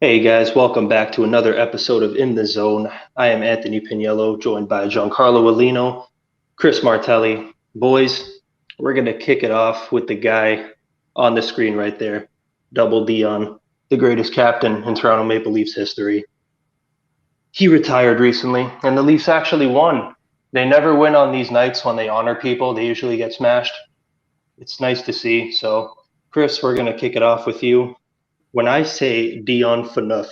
Hey guys, welcome back to another episode of In the Zone. I am Anthony Pagniello, joined by Giancarlo Aulino, Chris Martelli. Boys, we're going to kick it off with the guy on the screen right there, Double Dion, the greatest captain in Toronto Maple Leafs history. He retired recently, and the Leafs actually won. They never win on these nights when they honor people. They usually get smashed. It's nice to see. So, Chris, we're going to kick it off with you. When I say Dion Phaneuf,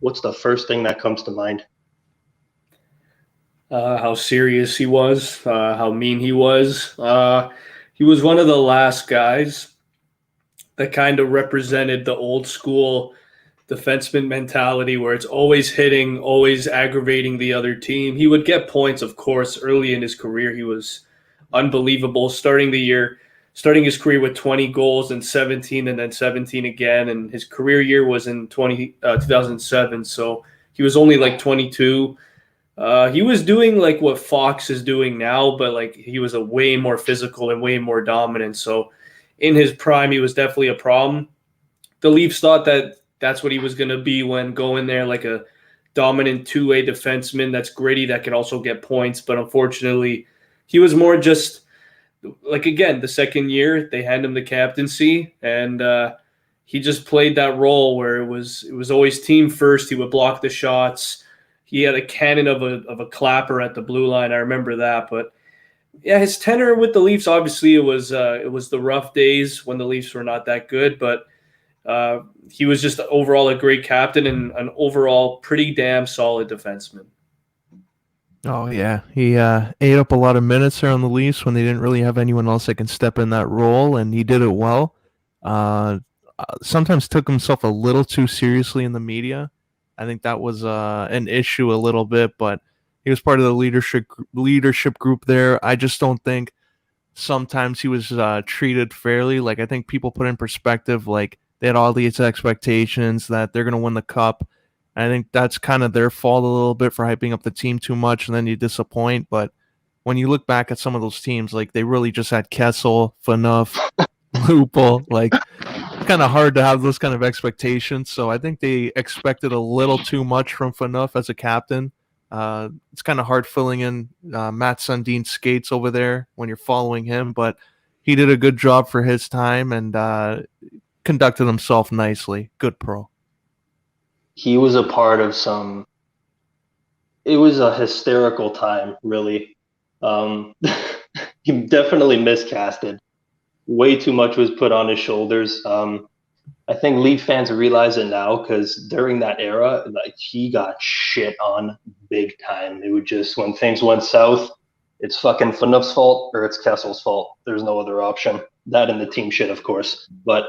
what's the first thing that comes to mind? How serious he was, how mean he was. He was one of the last guys that kind of represented the old school defenseman mentality where it's always hitting, always aggravating the other team. He would get points, of course, early in his career. He was unbelievable starting his career with 20 goals and 17 and then 17 again. And his career year was in 2007. So he was only like 22. He was doing like what Fox is doing now, but like he was a way more physical and way more dominant. So in his prime, he was definitely a problem. The Leafs thought that that's what he was going to be when going there, like a dominant two-way defenseman that's gritty, that can also get points. But unfortunately, he was more just like, again, the second year they hand him the captaincy, and he just played that role where it was always team first. He would block the shots. He had a cannon of a clapper at the blue line. I remember that. But yeah, his tenure with the Leafs, obviously it was the rough days when the Leafs were not that good, but he was just overall a great captain and an overall pretty damn solid defenseman. Oh yeah, he ate up a lot of minutes there on the Leafs when they didn't really have anyone else that can step in that role, and he did it well. Uh, Sometimes took himself a little too seriously in the media. I think that was an issue a little bit, but he was part of the leadership group there. I just don't think sometimes he was treated fairly. Like I think people put in perspective, like they had all these expectations that they're going to win the cup. I think that's kind of their fault a little bit for hyping up the team too much, and then you disappoint. But when you look back at some of those teams, like they really just had Kessel, Phaneuf, Lupul. Like it's kind of hard to have those kind of expectations. So I think they expected a little too much from Phaneuf as a captain. It's kind of hard filling in Matt Sundin's skates over there when you're following him, but he did a good job for his time and conducted himself nicely. Good pro. He was a part of it was a hysterical time, really. Um, he definitely miscasted. Way too much was put on his shoulders. I think Leaf fans realize it now because during that era, like he got shit on big time. It would just when things went south, it's fucking Phaneuf's fault or it's Kessel's fault. There's no other option. That and the team shit, of course. But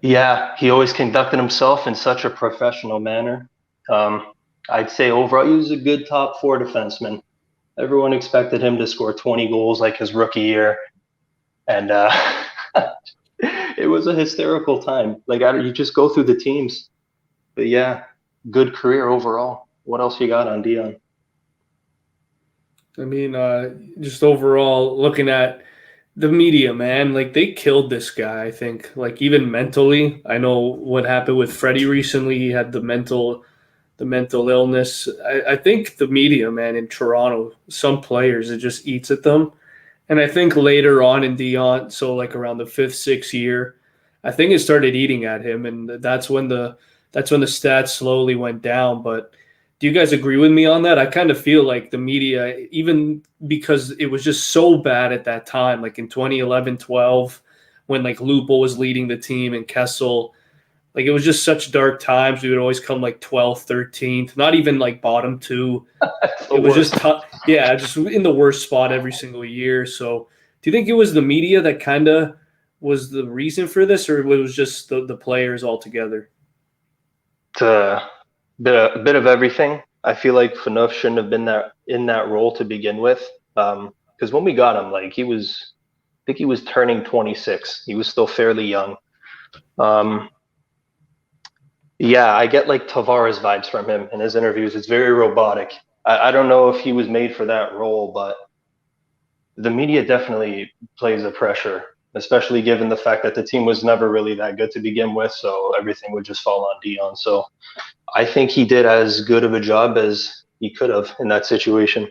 yeah, he always conducted himself in such a professional manner. I'd say overall, he was a good top four defenseman. Everyone expected him to score 20 goals like his rookie year, and it was a hysterical time. Like you just go through the teams, but yeah, good career overall. What else you got on Dion? I mean, just overall looking at the media, man, like they killed this guy. I think, like even mentally, I know what happened with Freddie recently. He had the mental illness. I think the media, man, in Toronto, some players, it just eats at them. And I think later on in Dion, so like around the fifth, sixth year, I think it started eating at him, and that's when the stats slowly went down. But do you guys agree with me on that? I kind of feel like the media, even because it was just so bad at that time, like in 2011, 12, when like Lupo was leading the team and Kessel, like it was just such dark times. We would always come like 12th, 13th, not even like bottom two. The It was just worst. tough. Yeah, just in the worst spot every single year. So do you think it was the media that kind of was the reason for this, or it was just the players altogether? It's a bit of everything. I feel like Phaneuf shouldn't have been that in that role to begin with. Because when we got him, like I think he was turning 26. He was still fairly young. Um, Yeah, I get like Tavares vibes from him in his interviews. It's very robotic. I don't know if he was made for that role, but the media definitely plays the pressure. especially given the fact that the team was never really that good to begin with, so everything would just fall on Dion. So I think he did as good of a job as he could have in that situation.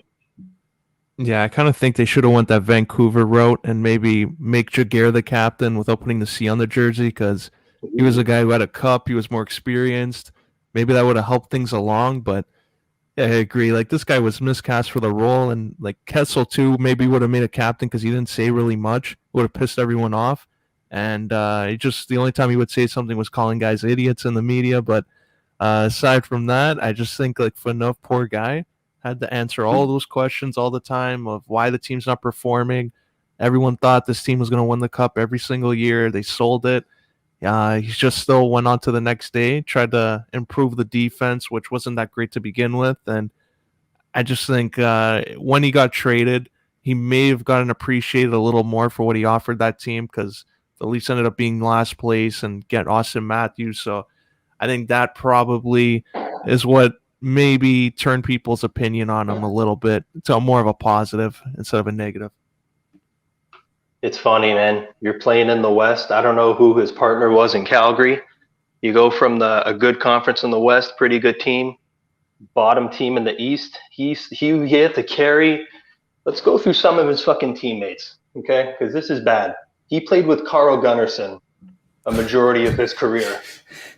Yeah, I kind of think they should have went that Vancouver route and maybe make Jaguar the captain without putting the C on the jersey because he was a guy who had a cup. He was more experienced. Maybe that would have helped things along. But yeah, I agree. Like this guy was miscast for the role, and like Kessel too maybe would have made a captain because he didn't say really much. Would have pissed everyone off. And he just the only time he would say something was calling guys idiots in the media. But aside from that, I just think like Phaneuf, poor guy, had to answer all those questions all the time of why the team's not performing. Everyone thought this team was going to win the cup every single year. They sold it. He just still went on to the next day, tried to improve the defense, which wasn't that great to begin with. And I just think when he got traded, he may have gotten appreciated a little more for what he offered that team because the Leafs ended up being last place and get Austin Matthews. So I think that probably is what maybe turned people's opinion on him a little bit to more of a positive instead of a negative. It's funny, man. You're playing in the West. I don't know who his partner was in Calgary. You go from a good conference in the West, pretty good team, bottom team in the East. He had to carry. Let's go through some of his fucking teammates, okay? Because this is bad. He played with Carl Gunnarsson a majority of his career.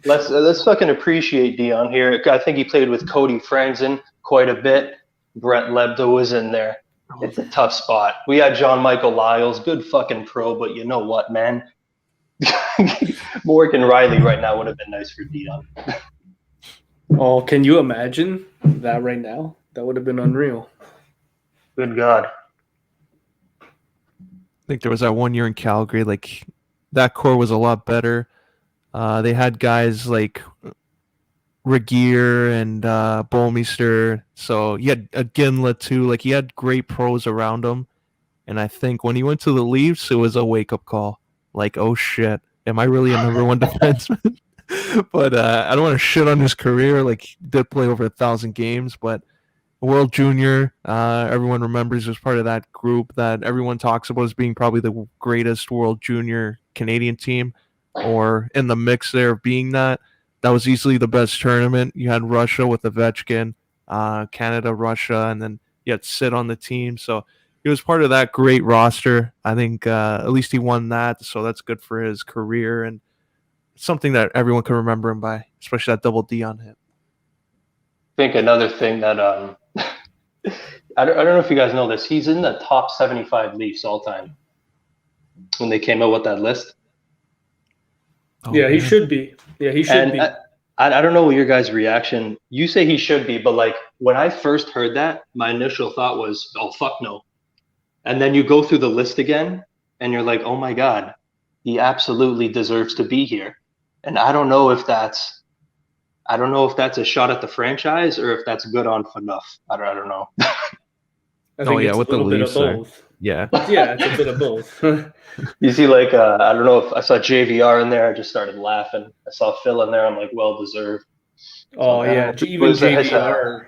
Let's fucking appreciate Dion here. I think he played with Cody Franzen quite a bit. Brett Lebda was in there. It's a tough spot. We had John Michael Lyles, good fucking pro, but you know what, man? Morgan Riley right now would have been nice for Dion. Oh, can you imagine that right now? That would have been unreal. Good God. I think there was that 1 year in Calgary, like that core was a lot better. They had guys like Regier and Bolmeister. So he had a Ginla too. Like he had great pros around him. And I think when he went to the Leafs, it was a wake-up call. Like, oh shit, am I really a number one defenseman? But I don't want to shit on his career. Like he did play over 1,000 games, but World Junior, everyone remembers as part of that group that everyone talks about as being probably the greatest World Junior Canadian team, or in the mix there of being that. That was easily the best tournament. You had Russia with Ovechkin, Canada, Russia, and then you had Sid on the team. So he was part of that great roster. I think at least he won that, so that's good for his career and something that everyone can remember him by, especially that double Dion hit. I think another thing that I don't know if you guys know this. He's in the top 75 Leafs all time when they came out with that list. Oh, yeah, he should be. Yeah, he should be. I don't know what your guys' reaction. You say he should be, but like when I first heard that, my initial thought was, "Oh fuck no!" And then you go through the list again, and you're like, "Oh my god, he absolutely deserves to be here." And I don't know if that's a shot at the franchise or if that's good on Phaneuf. I don't know. I think it's with a little the bit of Leafs, both. Yeah. Yeah, it's a bit of both. You see, like, I don't know if I saw JVR in there. I just started laughing. I saw Phil in there. I'm like, well deserved. Oh, yeah. Even JVR.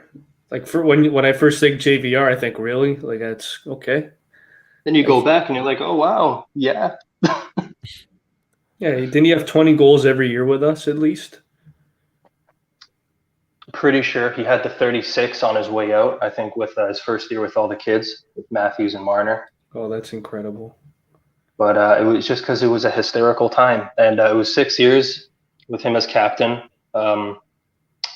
Like, for when I first think JVR, I think, really? Like, that's okay. Then you go back and you're like, oh, wow. Yeah. Yeah. Didn't he have 20 goals every year with us, at least? Pretty sure he had the 36 on his way out, I think, with his first year with all the kids, with Matthews and Marner. Oh, that's incredible. But it was just because it was a hysterical time. And it was 6 years with him as captain. I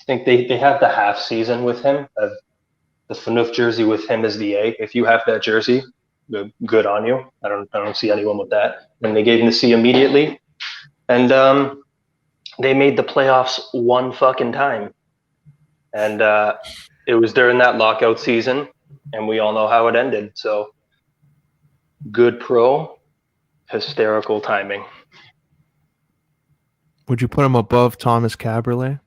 think they have the half season with him. The Phaneuf jersey with him as the A. If you have that jersey, good on you. I don't see anyone with that. And they gave him the C immediately. And they made the playoffs one fucking time. And it was during that lockout season, and we all know how it ended. So good pro, hysterical timing. Would you put him above Thomas Caberlet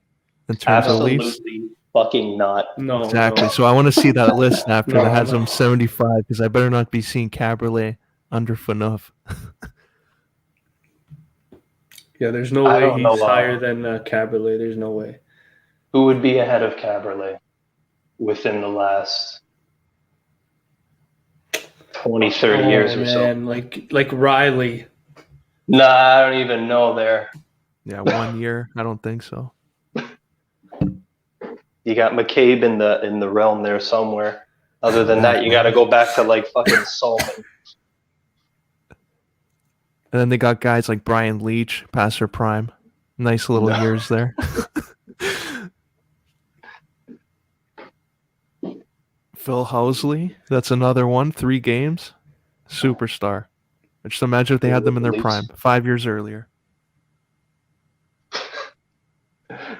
in terms of Leafs? Absolutely fucking not. No. Exactly. No. So I want to see that list after that has him No. 75 because I better not be seeing Caberlet under Phaneuf. Yeah, there's no way he's higher than Caberlet. There's no way. Who would be ahead of Caberlet within the last 20, 30 years or so? Like Riley. Nah, I don't even know there. Yeah, 1 year. I don't think so. You got McCabe in the realm there somewhere. Other than that, you got to Definitely. go back to like fucking Salman. And then they got guys like Brian Leach, past their prime. Nice little No. years there. Phil Housley, that's another one. 3 games. Superstar. Just imagine if they had them With in the their Leafs. prime 5 years earlier.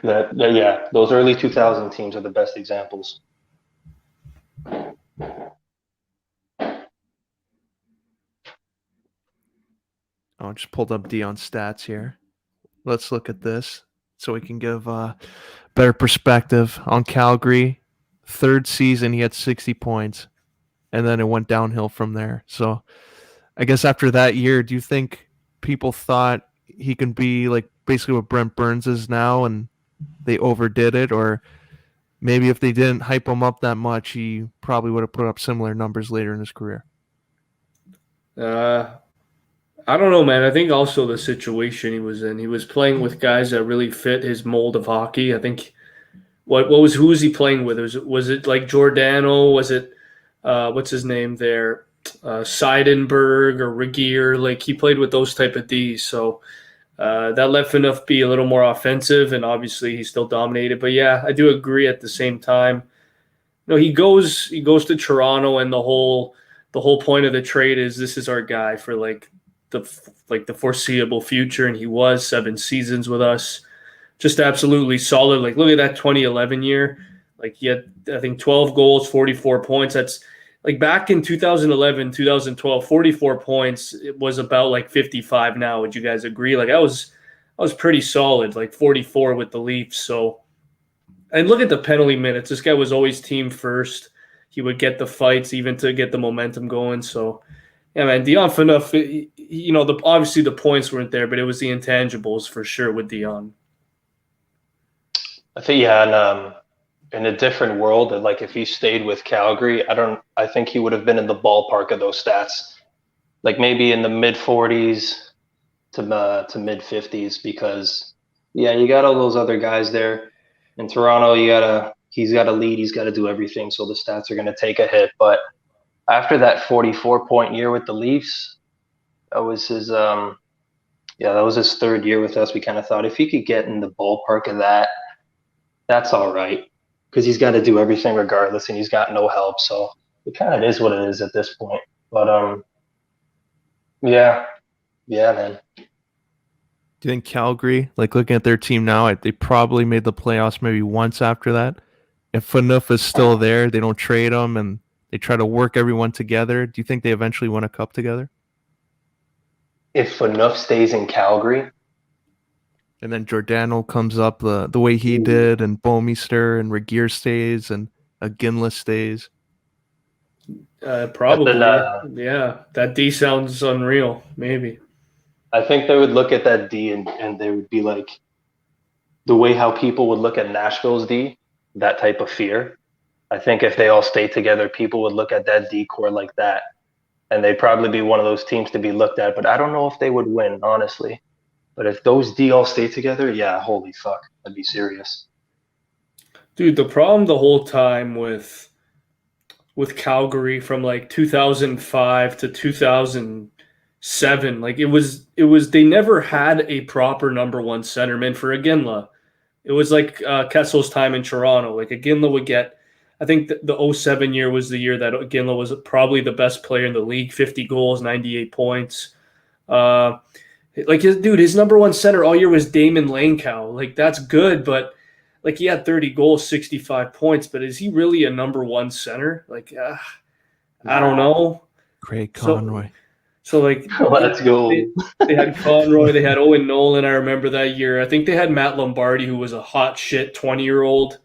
Yeah, those early 2000 teams are the best examples. Oh, I just pulled up Dion's stats here. Let's look at this so we can give better perspective on Calgary. Third season, he had 60 points, and then it went downhill from there. So I guess after that year, do you think people thought he can be like basically what Brent Burns is now and they overdid it? Or maybe if they didn't hype him up that much, he probably would have put up similar numbers later in his career? Uh, I don't know, man. I think also the situation he was in. He was playing with guys that really fit his mold of hockey. I think who was he playing with? Was it like Giordano? Was it what's his name there? Seidenberg or Regier? Like he played with those type of D's. So that let Phaneuf be a little more offensive, and obviously he still dominated. But yeah, I do agree. At the same time, he goes to Toronto, and the whole point of the trade is this is our guy for the the foreseeable future, and he was 7 seasons with us, just absolutely solid. Like look at that 2011 year, like he had I think 12 goals, 44 points. That's like back in 2011, 2012, 44 points. It was about like 55 now. Would you guys agree? Like I was pretty solid, like 44 with the Leafs. So and look at the penalty minutes. This guy was always team first. He would get the fights even to get the momentum going. So, yeah, man, Dion Phaneuf, obviously the points weren't there, but it was the intangibles for sure with Dion. I think yeah, and in a different world, like if he stayed with Calgary, I think he would have been in the ballpark of those stats, like maybe in the mid 40s to mid 50s, because yeah, you got all those other guys there in Toronto. He's got to lead, he's got to do everything, so the stats are going to take a hit. But after that 44-point year with the Leafs, that was his yeah, that was his third year with us. We kind of thought if he could get in the ballpark of that, that's all right, because he's got to do everything regardless, and he's got no help. So it kind of is what it is at this point. But yeah, yeah, man. Do you think Calgary, like looking at their team now, they probably made the playoffs maybe once after that? If Phaneuf is still there, they don't trade him and they try to work everyone together. Do you think they eventually win a cup together? If Phaneuf stays in Calgary, And then Giordano comes up the way he ooh, did, and Bomeister and Regier stays, and Ginla stays. then Probably, yeah. That D sounds unreal. Maybe. I think they would look at that D and they would be like the way how people would look at Nashville's D, that type of fear. I think if they all stay together, people would look at that D core like that, and they'd probably be one of those teams to be looked at. But I don't know if they would win, honestly. But if those D all stay together, yeah, holy fuck, I'd be serious. Dude, the problem the whole time with Calgary from like 2005 to 2007. Like it was they never had a proper number one centerman for Iginla. It was like Kessel's time in Toronto. Like Iginla would get, I think the '07 year was the year that Iginla was probably the best player in the league, 50 goals, 98 points. Uh, his number one center all year was Damon Langkow. Like that's good, but like he had 30 goals, 65 points, but is he really a number one center? Like I don't Nah, know. Craig So Conroy. so like let's they, go. they had Conroy, they had Owen Nolan. I remember that year. I think they had Matt Lombardi, who was a hot shit 20-year-old.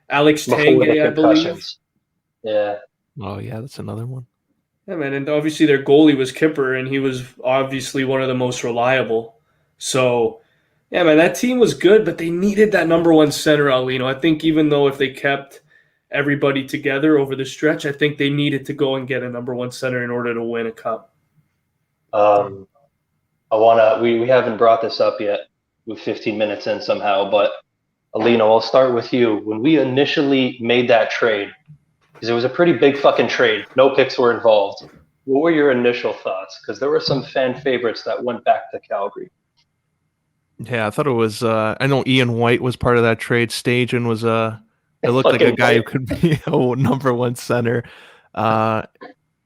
Alex Before the Tanguay, I believe. concussions. Yeah. Oh yeah, that's another one. Yeah, man, and obviously their goalie was Kipper, and he was obviously one of the most reliable. So, yeah, man, that team was good, but they needed that number one center, Aulino. I think even though if they kept everybody together over the stretch, I think they needed to go and get a number one center in order to win a cup. Um, we haven't brought this up yet. We're 15 minutes in somehow, but Aulino, I'll start with you. When we initially made that trade, because it was a pretty big fucking trade, no picks were involved. What were your initial thoughts? Because there were some fan favorites that went back to Calgary. Yeah, I thought it was. I know Ian White was part of that trade. Stajan was it looked like a Fucking guy who White. could be a number one center. Uh,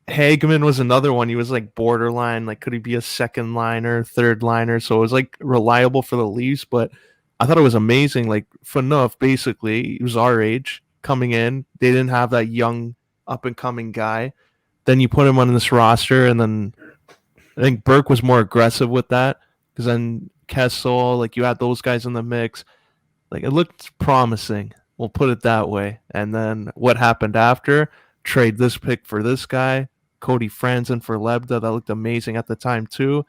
Hagman was another one. He was like borderline. Like, could he be a second liner, third liner? So it was like reliable for the Leafs. But I thought it was amazing. Like Phaneuf, basically, he was our age coming in. They didn't have that young up and coming guy. Then you put him on this roster, and then I think Burke was more aggressive with that because then Kessel, like you had those guys in the mix. Like it looked promising. We'll put it that way. And then what happened after? Trade this pick for this guy, Cody Franzen for Lebda. That looked amazing at the time too.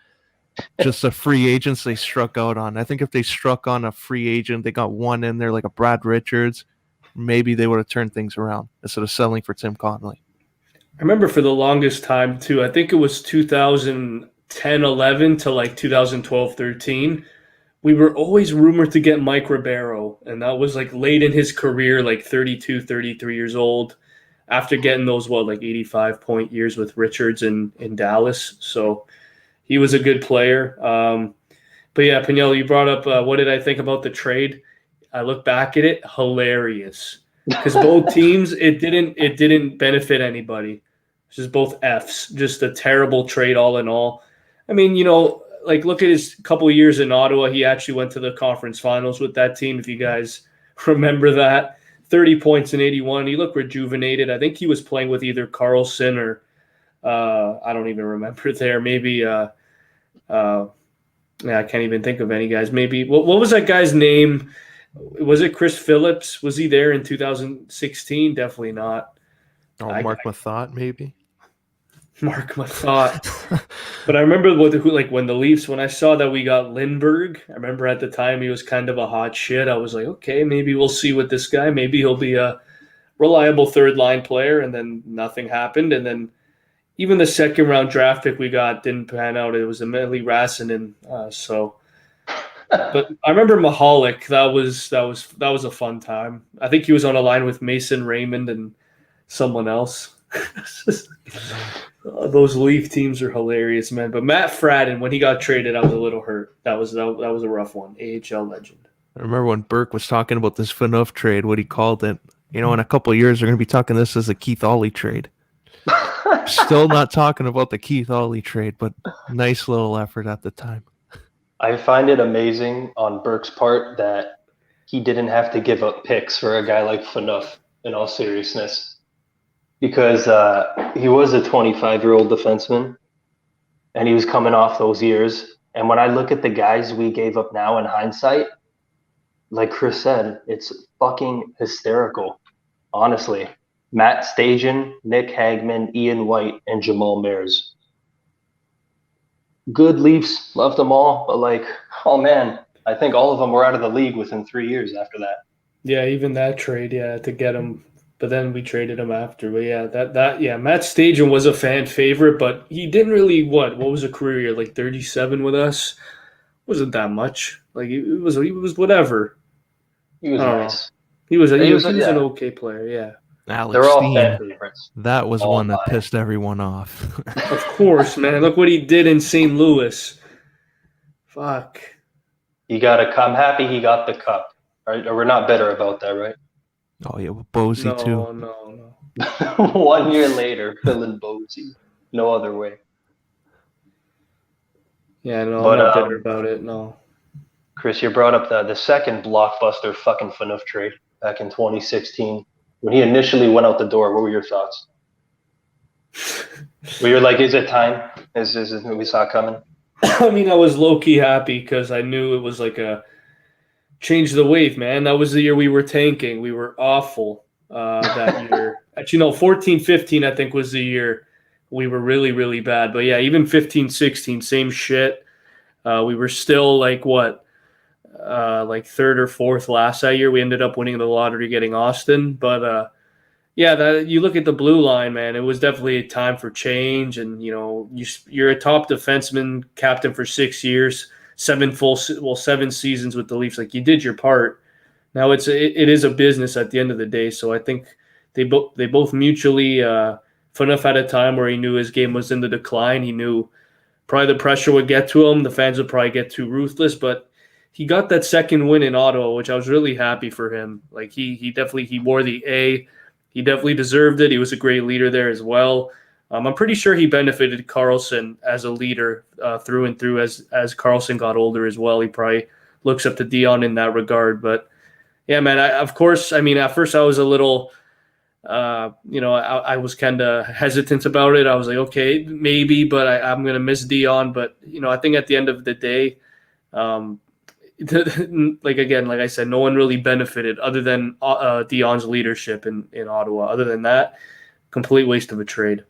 Just the free agents they struck out on. I think if they struck on a free agent, they got one in there like a Brad Richards, maybe they would have turned things around instead of selling for Tim Connolly. I remember for the longest time too. I think it was 2010-11 to like 2012-13. We were always rumored to get Mike Ribeiro, and that was like late in his career, like 32, 33 years old, after getting those, like 85-point years with Richards in Dallas. So he was a good player. But yeah, Pagniello, you brought up what did I think about the trade? I look back at it, hilarious. Because both teams, it didn't benefit anybody. It's just both Fs. Just a terrible trade all in all. I mean, like look at his couple of years in Ottawa. He actually went to the conference finals with that team, if you guys remember that. 30 points in 81. He looked rejuvenated. I think he was playing with either Carlson or I don't even remember there. Maybe I can't even think of any guys. Maybe what was that guy's name? Was it Chris Phillips? Was he there in 2016? Definitely not. Oh, Mark Mathot, maybe. Mark Mathot. But I remember when the Leafs, when I saw that we got Lindbergh, I remember at the time he was kind of a hot shit. I was like, okay, maybe we'll see with this guy. Maybe he'll be a reliable third line player. And then nothing happened. And then even the second round draft pick we got didn't pan out. It was Emily Rassinen. But I remember Mahalik. That was a fun time. I think he was on a line with Mason Raymond and someone else. Those Leaf teams are hilarious, man. But Matt Fradden, when he got traded, I was a little hurt. That was a rough one. AHL legend. I remember when Burke was talking about this Phaneuf trade, what he called it. In a couple of years, they're going to be talking this as a Keith Ollie trade. Still not talking about the Keith Ollie trade, but nice little effort at the time. I find it amazing on Burke's part that he didn't have to give up picks for a guy like Phaneuf, in all seriousness. Because he was a 25-year-old defenseman, and he was coming off those years. And when I look at the guys we gave up now in hindsight, like Chris said, it's fucking hysterical, honestly. Matt Stajan, Nick Hagman, Ian White, and Jamal Mayers. Good Leafs, loved them all, but oh man, I think all of them were out of the league within 3 years after that. Yeah, even that trade, to get him. But then we traded him after. But yeah, Matt Stajan was a fan favorite, but he didn't really what was a career year, like 37 with us? Wasn't that much. Like he was whatever. He was nice. He was an okay player, yeah. Alex They're all Steen, fan favorites. That was one that pissed everyone off. Of course, man. Look what he did in St. Louis. Fuck. He got I'm happy he got the cup. Right? Or we're not bitter about that, right? Oh yeah, with Bosey too. No. 1 year later, Phil and Bosey. No other way. Yeah, no, I'm not bitter about it, no. Chris, you brought up the second blockbuster fucking Phaneuf trade back in 2016. When he initially went out the door, what were your thoughts? Were you like, is it time? Is we saw it coming? I mean, I was low-key happy because I knew it was like a change the wave, man. That was the year we were tanking. We were awful that year. Actually, no, 14-15, I think, was the year we were really, really bad. But yeah, even 15-16, same shit. We were still like third or fourth last that year. We ended up winning the lottery, getting Austin. But Yeah, you look at the blue line, man. It was definitely a time for change, and you're a top defenseman, captain for 6 years, 7 seasons with the Leafs. Like you did your part. Now it is a business at the end of the day. So I think they both mutually. Phaneuf had a time where he knew his game was in the decline. He knew probably the pressure would get to him. The fans would probably get too ruthless, but he got that second win in Ottawa, which I was really happy for him. Like he wore the A. He definitely deserved it. He was a great leader there as well. I'm pretty sure he benefited Carlson as a leader through and through as Carlson got older as well. He probably looks up to Dion in that regard. But yeah, man, of course, I mean, at first I was a little I was kind of hesitant about it. I was like, okay, maybe, but I'm going to miss Dion. But, I think at the end of the day, like I said, no one really benefited other than Dion's leadership in Ottawa. Other than that, complete waste of a trade.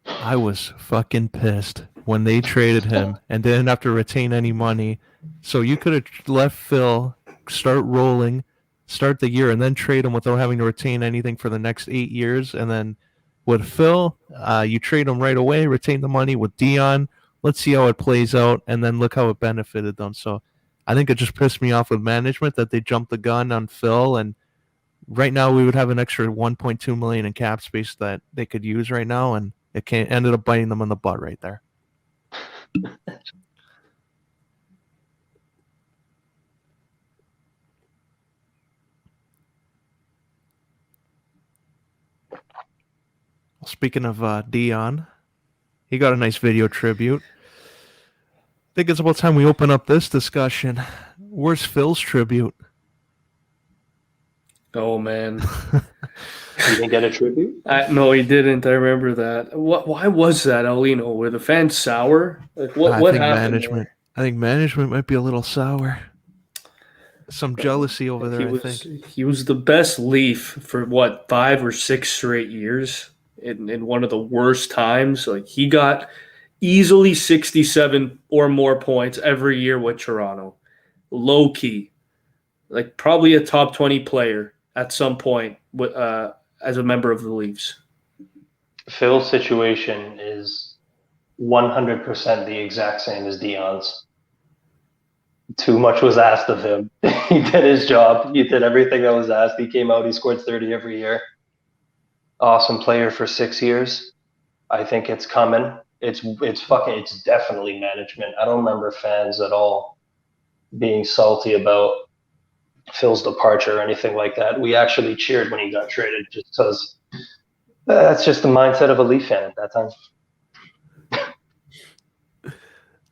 I was fucking pissed when they traded him and didn't have to retain any money. So you could have left Phil, start rolling, start the year, and then trade him without having to retain anything for the next 8 years. And then with Phil, you trade him right away, retain the money. With Dion, let's see how it plays out, and then look how it benefited them. So I think it just pissed me off with management that they jumped the gun on Phil, and right now we would have an extra 1.2 million in cap space that they could use right now, and it ended up biting them in the butt right there. Speaking of Dion, he got a nice video tribute. I think it's about time we open up this discussion. Where's Phil's tribute? Oh, man. You didn't get a tribute? No, he didn't. I remember that. Why was that, Aulino? Were the fans sour? Like, what happened management. there? I think management might be a little sour. Some jealousy over there, I think. He was the best Leaf for, 5 or 6 straight years in one of the worst times. Like, he got easily 67 or more points every year with Toronto. Low key. Like, probably a top 20 player at some point as a member of the Leafs. Phil's situation is 100% the exact same as Dion's. Too much was asked of him. He did his job. He did everything that was asked. He came out. He scored 30 every year. Awesome player for 6 years. I think it's coming. It's definitely management. I don't remember fans at all being salty about Phil's departure or anything like that. We actually cheered when he got traded just because that's just the mindset of a Leaf fan at that time.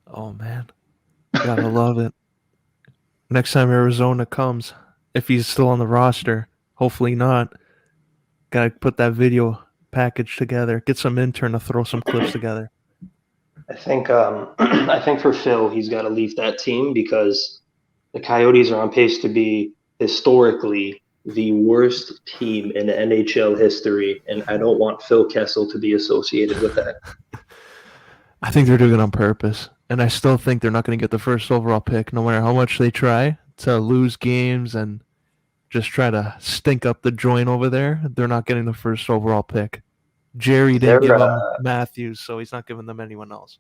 Oh, man. Gotta love it. Next time Arizona comes, if he's still on the roster, hopefully not, gotta put that video package together. Get some intern to throw some clips together. I think for Phil, he's got to leave that team because the Coyotes are on pace to be historically the worst team in NHL history, and I don't want Phil Kessel to be associated with that. I think they're doing it on purpose, and I still think they're not going to get the first overall pick, no matter how much they try to lose games and just try to stink up the joint over there. They're not getting the first overall pick. Jerry didn't give them Matthews, so he's not giving them anyone else.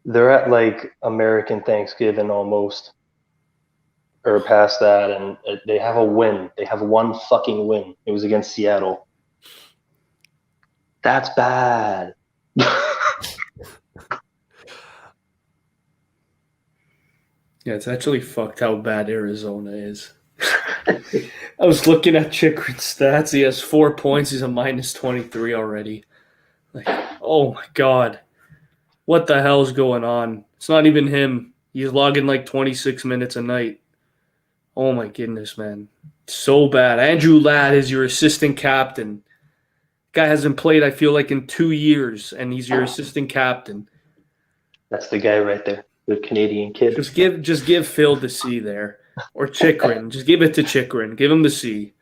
They're at like American Thanksgiving almost, or past that, and they have a win. They have one fucking win. It was against Seattle. That's bad. Yeah, it's actually fucked how bad Arizona is. I was looking at Chikrin's stats. He has 4 points. He's a minus 23 already. Like, oh my God. What the hell's going on? It's not even him. He's logging like 26 minutes a night. Oh my goodness, man. So bad. Andrew Ladd is your assistant captain. Guy hasn't played, I feel like, in 2 years, and he's your assistant captain. That's the guy right there. The Canadian kid. Just give Phil the C there. Or Chikrin. Just give it to Chikrin. Give him the C.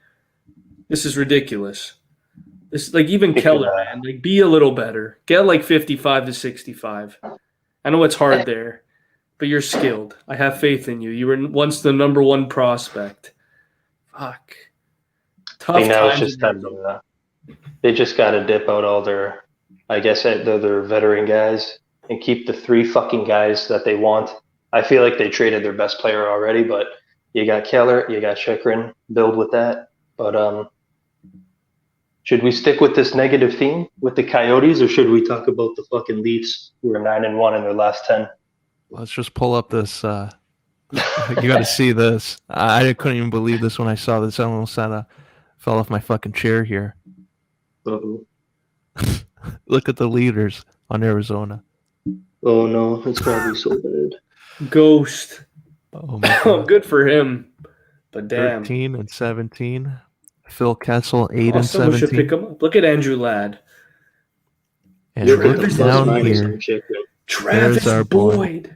This is ridiculous. This like even Keller, man. Like be a little better. Get like 55 to 65. I know it's hard there, but you're skilled. I have faith in you. You were once the number 1 prospect. Fuck. Tough now times. it's just time to They just got to dip out all their, I guess, their veteran guys and keep the 3 fucking guys that they want. I feel like they traded their best player already, but you got Keller, you got Chikrin, build with that. But should we stick with this negative theme with the Coyotes, or should we talk about the fucking Leafs who are 9-1 in their last 10? Let's just pull up this. You got to see this. I couldn't even believe this when I saw this. I almost fell off my fucking chair here. Uh-oh. Look at the leaders on Arizona. Oh no, it's probably so bad. Ghost. Oh my God. Good for him. But damn. 13 and 17. Phil Kessel, 8 and Someone 17. should pick him up. Look at Andrew Ladd. And Look at look the down minus here. on Chikrin. Travis There's our boy. Boyd.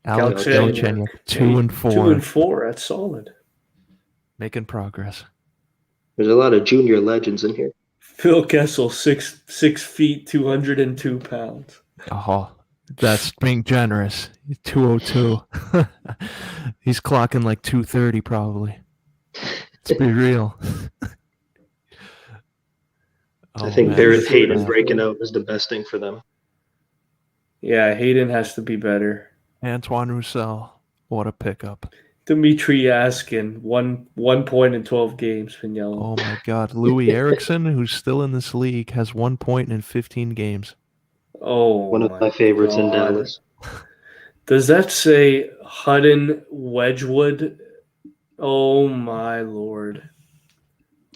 Alex Galchenyuk. Galchenyuk, 2 and 4. 2 and 4. That's solid. Making progress. There's a lot of junior legends in here. Phil Kessel, 6 feet, 202 pounds. Oh, that's being generous. 202. He's clocking like 230 probably. Let's be real. I think man, Barrett this is Hayden bad. breaking out is the best thing for them. Yeah, Hayden has to be better. Antoine Roussel, what a pickup. Dmitry Yaskin, one point in 12 games, Pagniello. Oh my God. Louis Erickson, who's still in this league, has 1 point in 15 games. Oh, One of my favorites in Dallas. Does that say Hutton Wedgwood? Oh my Lord.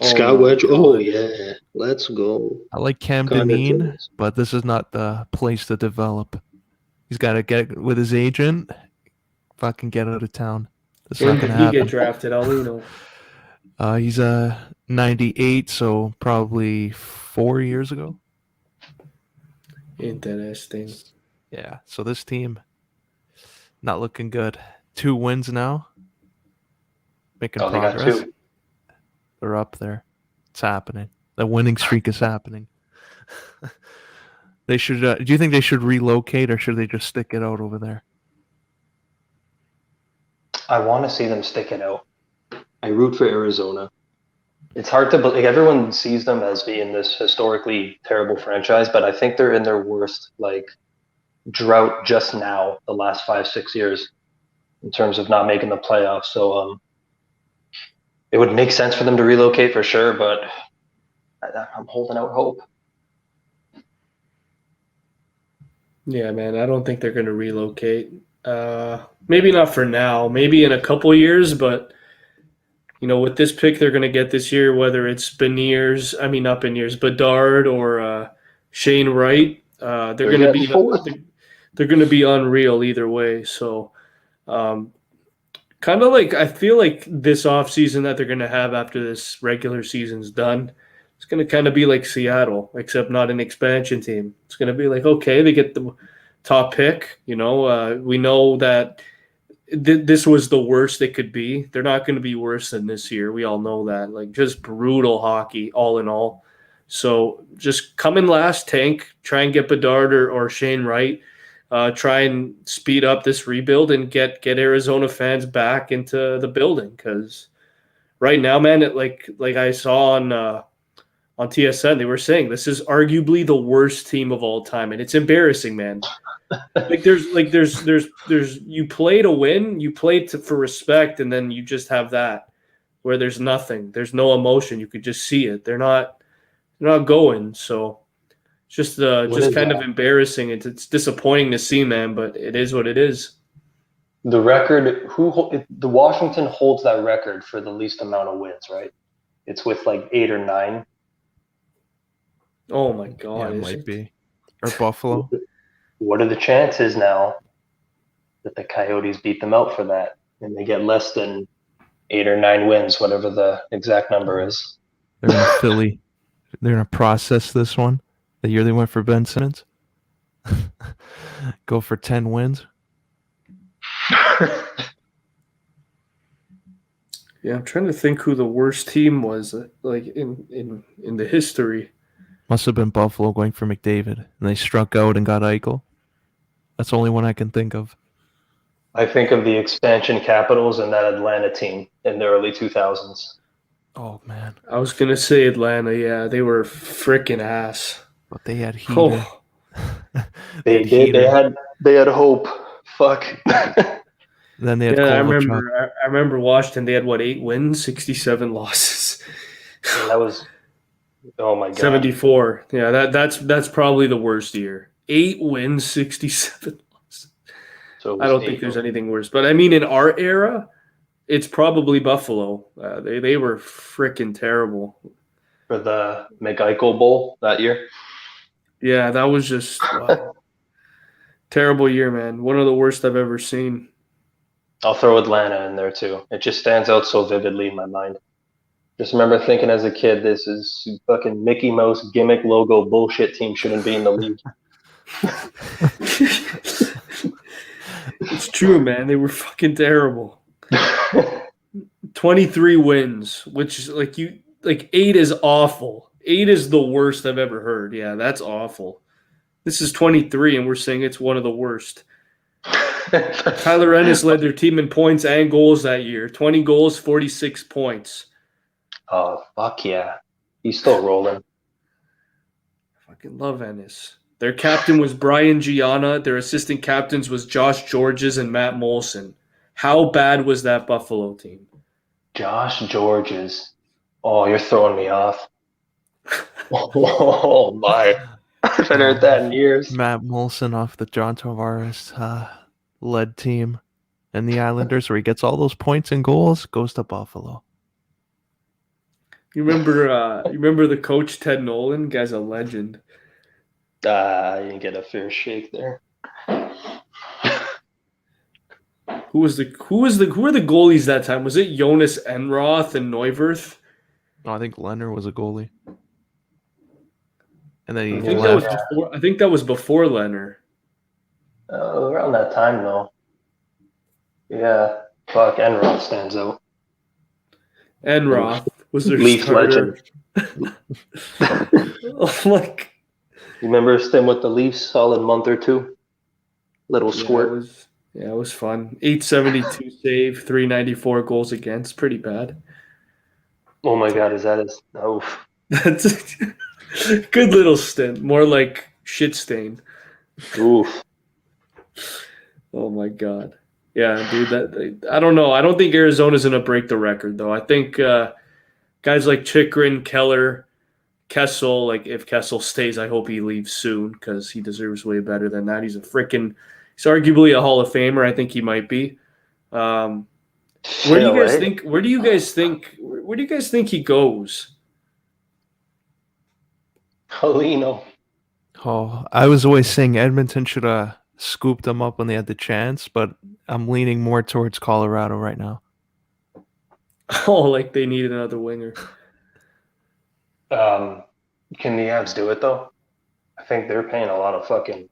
Scott my Wedge. God. Oh yeah, let's go. I like Cam Connor Dineen, Jones. but this is not the place to develop. He's got to get with his agent, fucking get out of town. That's When not going did to he get happen. drafted, Aulino? He's a 98, so probably 4 years ago. Interesting. Yeah, so this team not looking good. 2 wins now. Making Oh, they got progress. 2. They're up there. It's happening. The winning streak is happening. They should. Do you think they should relocate, or should they just stick it out over there? I want to see them stick it out. I root for Arizona. It's hard to believe. Everyone sees them as being this historically terrible franchise, but I think they're in their worst drought just now, the last 5-6 years, in terms of not making the playoffs. So it would make sense for them to relocate for sure, but I'm holding out hope. Yeah, man, I don't think they're going to relocate. Maybe not for now. Maybe in a couple years, but with this pick they're going to get this year, whether it's Bedard or Shane Wright, they're going to be they're going to be unreal either way. So, kind of I feel like this offseason that they're going to have after this regular season's done, it's going to kind of be like Seattle, except not an expansion team. It's going to be okay, they get the top pick. We know that this was the worst they could be. They're not going to be worse than this year. We all know that. Just brutal hockey, all in all. So just come in last, tank, try and get Bedard or Shane Wright. Try and speed up this rebuild and get Arizona fans back into the building, because right now, man, like I saw on TSN, they were saying this is arguably the worst team of all time, and it's embarrassing, man. There's you play to win, you play for respect, and then you just have that where there's nothing, there's no emotion. You could just see it. They're not going. So it's just kind of embarrassing. It's disappointing to see, man, but it is what it is. The record, the Washington holds that record for the least amount of wins, right? It's with 8 or 9. Oh my God, Yeah, it might be. Or Buffalo. What are the chances now that the Coyotes beat them out for that and they get less than 8 or 9 wins, whatever the exact number is? They're in Philly. They're going to process this one. The year they went for Ben Simmons. Go for 10 wins. Yeah, I'm trying to think who the worst team was in the history. Must have been Buffalo going for McDavid, and they struck out and got Eichel. That's the only one I can think of. I think of the expansion Capitals and that Atlanta team in the early 2000s. Oh man, I was gonna say Atlanta. Yeah, they were freaking ass. but they had heater. Oh, They They had did. heater. They had hope. Fuck. Then they had yeah, I Kovalchuk. remember. I remember Washington. They had what 8 wins, 67 losses, And that was, oh my God. 74. Yeah, that's probably the worst year. 8 wins, 67 losses. So it I was don't think eight there's anything worse. But I mean, in our era, it's probably Buffalo. They were freaking terrible. for the McEichel Bowl that year. Yeah, that was just wow. Terrible year, man. One of the worst I've ever seen. I'll throw Atlanta in there too. It just stands out so vividly in my mind. Just remember thinking as a kid, this is fucking Mickey Mouse gimmick logo bullshit team shouldn't be in the league. It's true, man. They were fucking terrible. 23 wins, which is like 8 is awful. 8 is the worst I've ever heard. Yeah, that's awful. This is 23 and we're saying it's one of the worst. Tyler Ennis led their team in points and goals that year. 20 goals, 46 points. Oh, fuck yeah. He's still rolling. Fucking love Ennis. Their captain was Brian Gianna. Their assistant captains was Josh Georges and Matt Molson. How bad was that Buffalo team? Josh Georges. Oh, you're throwing me off. Oh, my. I haven't heard that in years. Matt Molson off the John Tavares led team, and the Islanders, where he gets all those points and goals, goes to Buffalo. You remember the coach Ted Nolan? Guy's a legend. I didn't get a fair shake there. Who were the goalies that time? Was it Jonas Enroth and Neuwirth? No, I think Leonard was a goalie, and then he I think that was left. before. I think that was before Leonard. Around that time, though. Yeah. Fuck, Enroth stands out. Enroth was their Leaf starter. legend. Like, You remember staying with the Leafs solid month or two? Little squirt. it was fun. 872 save, 394 goals against. Pretty bad. Oh my God, is that his? Oh, That's a good little stint. More like shit stain. oof. Oh my God. Yeah, dude. I don't know. I don't think Arizona's gonna break the record though. I think guys like Chikrin, Keller, Kessel. Like if Kessel stays, I hope he leaves soon because he deserves way better than that. He's arguably a Hall of Famer. I think he might be. Where do you guys think? Where do you guys think he goes? Aulino. Oh, I was always saying Edmonton should have scooped them up when they had the chance, but I'm leaning more towards Colorado right now. Oh, like they need another winger. Can the Avs do it though? I think they're paying a lot of fucking.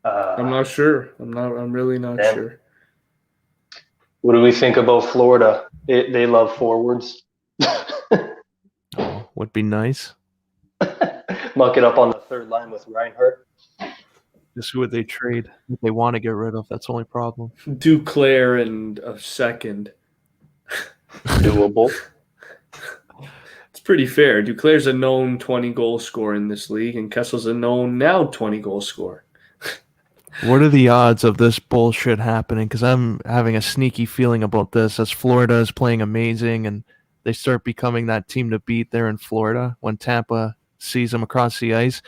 I'm not sure. I'm really not damn. sure. What do we think about Florida? They love forwards. Oh, would be nice. Muck it up on the third line with Reinhardt. Just who would they trade if they want to get rid of? That's the only problem. Duclair and a second. Doable. It's pretty fair. Duclair's a known 20 goal scorer in this league, and Kessel's a known now 20 goal scorer. What are the odds of this bullshit happening? Because I'm having a sneaky feeling about this as Florida is playing amazing and they start becoming that team to beat there in Florida when Tampa sees them across the ice.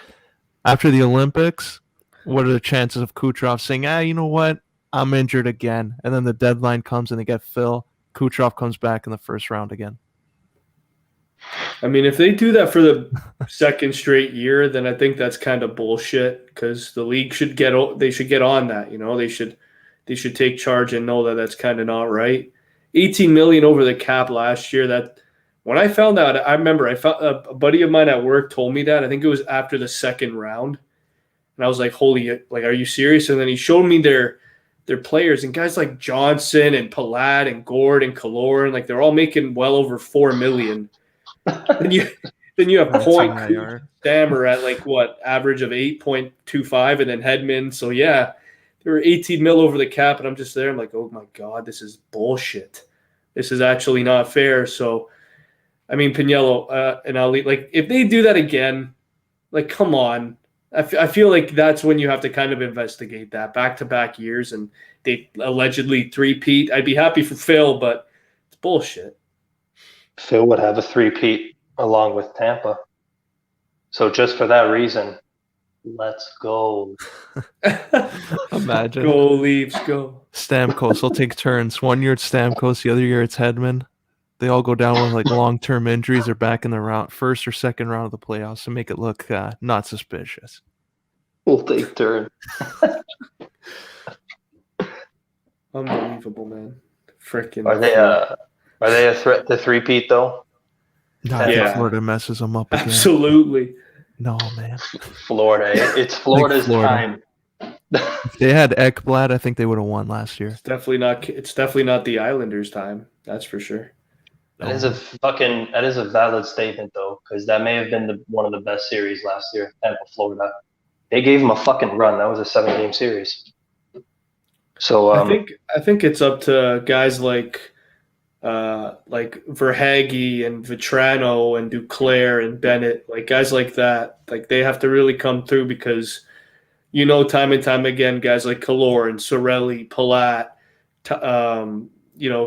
After the Olympics, what are the chances of Kucherov saying, you know what? I'm injured again. And then the deadline comes and they get Phil. Kucherov comes back in the first round again. I mean, if they do that for the second straight year, then I think that's kind of bullshit because the league should get on that. You know, they should take charge and know that that's kind of not right. 18 million over the cap last year. That when I found out, I remember I found a buddy of mine at work told me that. I think it was after the second round, and I was like, "Holy, like, are you serious?" And then he showed me their players and guys like Johnson and Palat and Gord and Kaloran, like they're all making well over $4 million. Then you have Point, Stammer at like what average of 8.25, and then Hedman. So yeah, they were 18 mil over the cap, and I'm just there. I'm like, oh my God, this is bullshit. this is actually not fair. So, I mean, Pagniello and Ali, like if they do that again, like come on. I feel like that's when you have to kind of investigate that back-to-back years and they allegedly three-peat. I'd be happy for Phil, but it's bullshit. Phil would have a three-peat along with Tampa. So just for that reason, let's go. Imagine. Go Leafs, go. Stamkos will take turns. 1 year it's Stamkos, the other year it's Hedman. They all go down with like long-term injuries. They're back in the first or second round of the playoffs to make it look not suspicious. We'll take turns. Unbelievable, man. Freaking. Are they a threat to three-peat though? No, I think Florida messes them up again. Absolutely. No, man. Florida. It's Florida's time. If they had Ekblad, I think they would have won last year. It's definitely not the Islanders' time. That's for sure. That is a valid statement though, because that may have been one of the best series last year, Tampa, Florida. They gave them a fucking run. That was a 7-game series. So I think it's up to guys like Verhaeghe and Vetrano and Duclair and Bennett, like guys like that. Like they have to really come through because time and time again, guys like Kalor and Sorelli, Palat,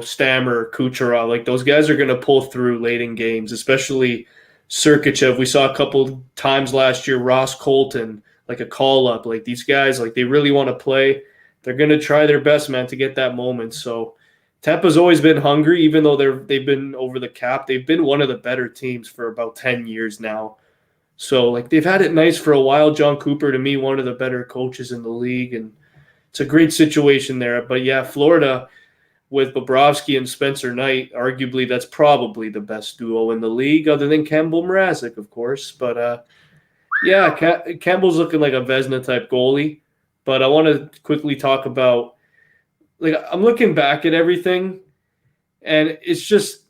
Stammer, Kucherov, like those guys are going to pull through late in games, especially Sergachev. We saw a couple times last year, Ross Colton, like a call-up. Like these guys, like they really want to play. They're going to try their best, man, to get that moment. So Tampa's always been hungry, even though they've been over the cap. They've been one of the better teams for about 10 years now. So, like, they've had it nice for a while. John Cooper, to me, one of the better coaches in the league, and it's a great situation there. But, yeah, Florida with Bobrovsky and Spencer Knight, arguably that's probably the best duo in the league, other than Campbell Mrazek, of course. But, Campbell's looking like a Vezina-type goalie. But I want to quickly talk about, like, I'm looking back at everything, and it's just,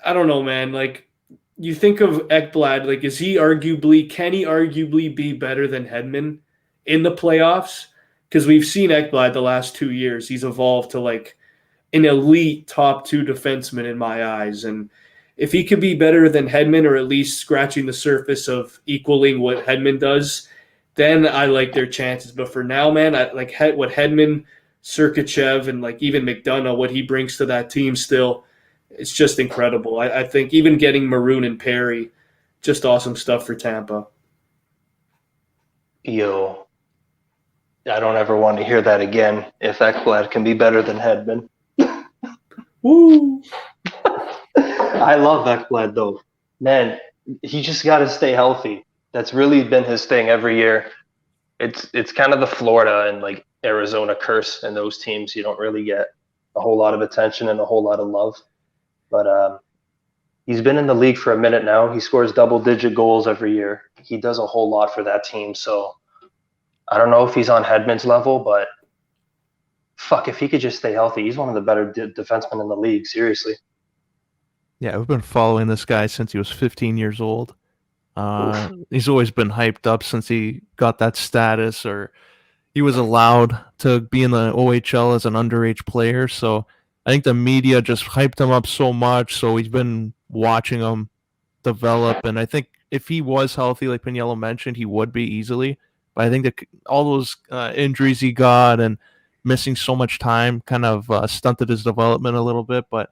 I don't know, man. Like, you think of Ekblad, like, can he arguably be better than Hedman in the playoffs? Because we've seen Ekblad the last 2 years. He's evolved to, like, an elite top 2 defenseman in my eyes. And if he could be better than Hedman, or at least scratching the surface of equaling what Hedman does, then I like their chances. But for now, man, I like what Hedman, Sergachev, and like even McDonough, what he brings to that team still, it's just incredible. I think even getting Maroon and Perry, just awesome stuff for Tampa. Yo, I don't ever want to hear that again. If Ekblad can be better than Hedman. Woo! I love Ekblad though. Man, he just got to stay healthy. That's really been his thing every year. It's kind of the Florida and like Arizona curse, and those teams you don't really get a whole lot of attention and a whole lot of love. But he's been in the league for a minute now. He scores double-digit goals every year. He does a whole lot for that team. So I don't know if he's on Hedman's level, but fuck, if he could just stay healthy, he's one of the better defensemen in the league, seriously. Yeah, we've been following this guy since he was 15 years old. He's always been hyped up since he got that status, or he was allowed to be in the OHL as an underage player. So I think the media just hyped him up so much. So he's been watching him develop. And I think if he was healthy, like Pagniello mentioned, he would be easily. But I think that all those injuries he got and missing so much time kind of stunted his development a little bit. But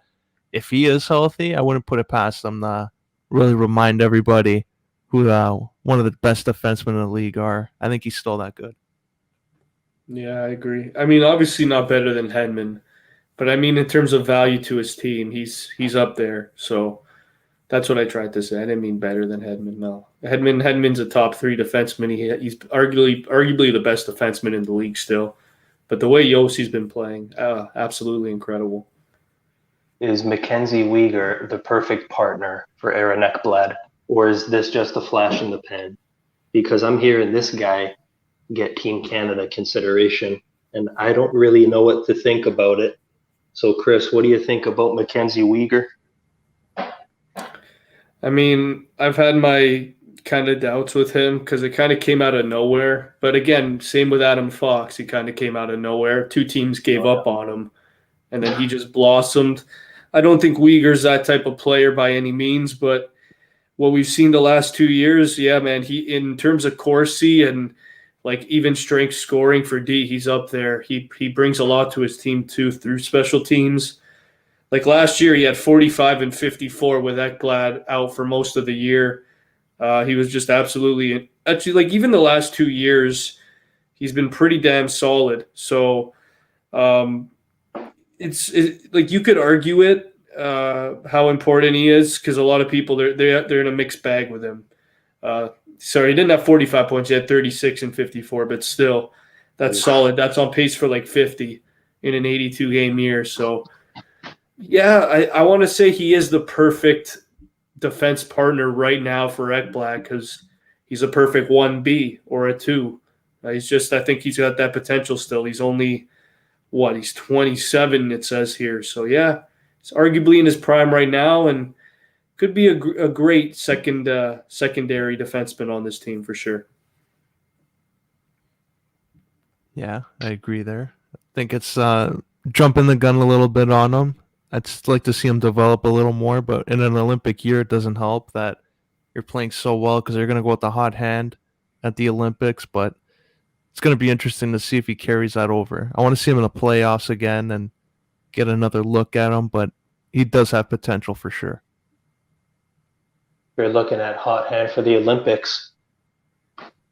if he is healthy, I wouldn't put it past him to really remind everybody who one of the best defensemen in the league are. I think he's still that good. Yeah, I agree. I mean, obviously not better than Hedman, but I mean in terms of value to his team, he's up there. So that's what I tried to say. I didn't mean better than Hedman. No, Hedman's a top 3 defenseman. He's arguably the best defenseman in the league still. But the way Yossi's been playing, absolutely incredible. Is Mackenzie Weegar the perfect partner for Aaron Ekblad? Or is this just a flash in the pan? Because I'm hearing this guy get Team Canada consideration, and I don't really know what to think about it. So, Chris, what do you think about Mackenzie Weegar? I mean, I've had my kind of doubts with him because it kind of came out of nowhere. But again, same with Adam Fox. He kind of came out of nowhere. 2 teams gave up on him, and then he just blossomed. I don't think Uyghur's that type of player by any means, but what we've seen the last 2 years, yeah, man, he in terms of Corsi and like even strength scoring for D, he's up there. He brings a lot to his team too through special teams. Like last year, he had 45 and 54 with Ekblad out for most of the year. He was just absolutely actually like even the last 2 years, he's been pretty damn solid. So um, like you could argue it how important he is because a lot of people they're in a mixed bag with him. Sorry, he didn't have 45 points. He had 36 and 54, but still, that's solid. That's on pace for like 50 in an 82 game year. So yeah, I want to say he is the perfect defense partner right now for Ekblad because he's a perfect 1B or a 2. I think he's got that potential still. He's only, he's 27, it says here. So, yeah, he's arguably in his prime right now and could be a great secondary defenseman on this team for sure. Yeah, I agree there. I think it's jumping the gun a little bit on him. I'd just like to see him develop a little more, but in an Olympic year, it doesn't help that you're playing so well because they're going to go with the hot hand at the Olympics, but it's going to be interesting to see if he carries that over. I want to see him in the playoffs again and get another look at him, but he does have potential for sure. You're looking at hot hand for the Olympics.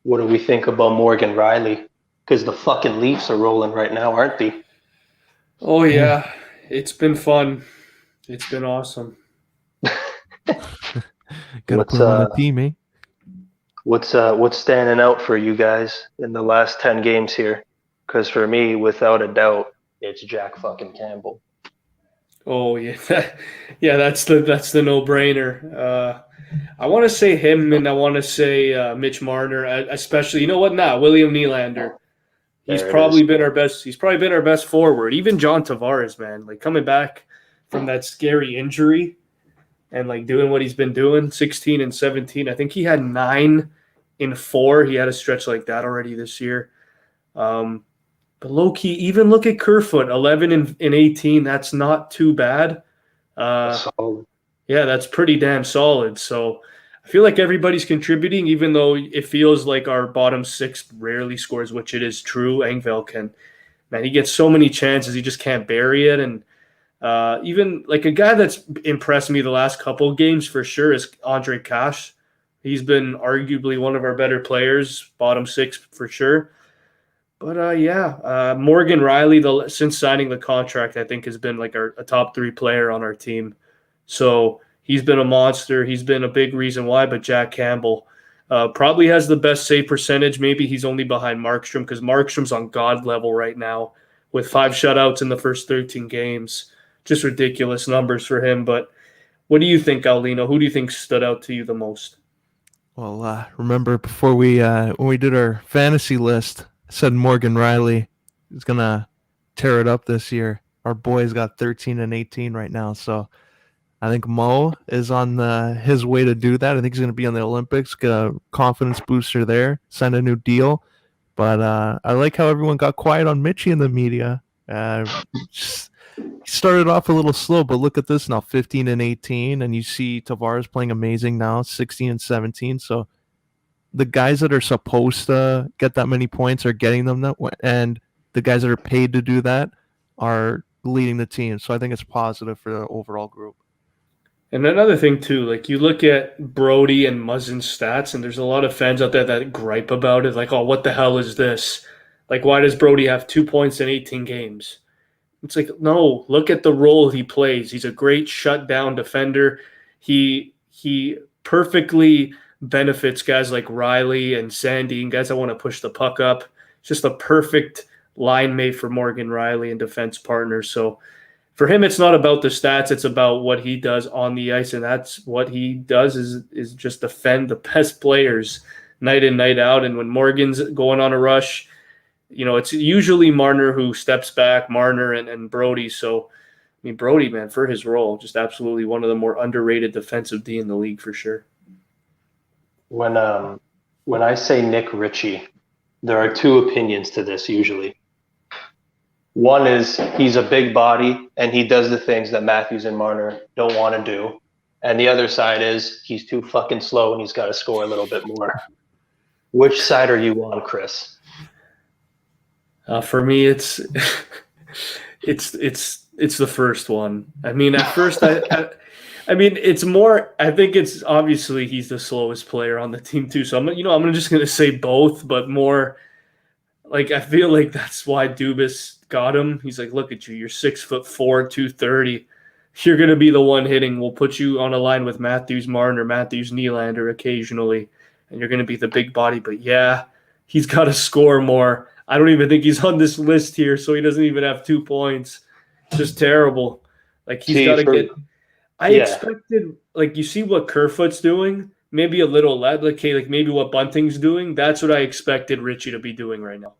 What do we think about Morgan Riley? Because the fucking Leafs are rolling right now, aren't they? Oh, yeah. It's been fun. It's been awesome. Gotta put him on the team, eh? What's standing out for you guys in the last 10 games here? Because for me, without a doubt, it's Jack fucking Campbell. Oh yeah, yeah. That's the no-brainer. I want to say him, and I want to say Mitch Marner, especially. You know what? Now William Nylander. He's probably been our best. He's probably been our best forward. Even John Tavares, man, like coming back from that scary injury and like doing what he's been doing, 16 and 17. I think he had 9 in 4. He had a stretch like that already this year. But low key, even look at Kerfoot, 11 and 18. That's not too bad. Yeah, that's pretty damn solid. So I feel like everybody's contributing, even though it feels like our bottom 6 rarely scores, which it is true. Engvall can, man, he gets so many chances, he just can't bury it. And even like a guy that's impressed me the last couple of games for sure is Andre Cash. He's been arguably one of our better players, bottom 6 for sure. But Morgan Riley, since signing the contract, I think has been like a top 3 player on our team. So he's been a monster. He's been a big reason why. But Jack Campbell probably has the best save percentage. Maybe he's only behind Markstrom because Markstrom's on God level right now with 5 shutouts in the first 13 games. Just ridiculous numbers for him. But what do you think, Aulino? Who do you think stood out to you the most? Well, remember before when we did our fantasy list, I said Morgan Riley is gonna tear it up this year. Our boy's got 13 and 18 right now, so I think Mo is on his way to do that. I think he's going to be on the Olympics, get a confidence booster there, sign a new deal. But I like how everyone got quiet on Mitchie in the media. He started off a little slow, but look at this now, 15 and 18, and you see Tavares playing amazing now, 16 and 17. So the guys that are supposed to get that many points are getting them, and the guys that are paid to do that are leading the team. So I think it's positive for the overall group. And another thing too, like you look at Brody and Muzzin's stats, and there's a lot of fans out there that gripe about it, like, "Oh, what the hell is this? Like, why does Brody have 2 points in 18 games?" It's like, no, look at the role he plays. He's a great shutdown defender. He perfectly benefits guys like Riley and Sandy and guys that want to push the puck up. It's just a perfect line mate for Morgan Riley and defense partners. So for him, it's not about the stats; it's about what he does on the ice, and that's what he does is just defend the best players night in, night out. And when Morgan's going on a rush, it's usually Marner who steps back, Marner and Brody. So, I mean, Brody, man, for his role, just absolutely one of the more underrated defensive D in the league for sure. When I say Nick Ritchie, there are 2 opinions to this usually. One is he's a big body and he does the things that Matthews and Marner don't want to do. And the other side is he's too fucking slow and he's got to score a little bit more. Which side are you on, Chris? For me, it's it's the first one. I mean, at first, I mean, it's more. I think it's obviously he's the slowest player on the team too. So I'm just gonna say both, but more like I feel like that's why Dubas got him. He's like, look at you, you're 6'4", 230. You're gonna be the one hitting. We'll put you on a line with Matthews, Marner, Matthews, Nylander occasionally, and you're gonna be the big body. But yeah, he's got to score more. I don't even think he's on this list here, so he doesn't even have 2 points. Just terrible. Like he's got to get. I expected, like, you see what Kerfoot's doing, maybe a little less, like maybe what Bunting's doing. That's what I expected Richie to be doing right now,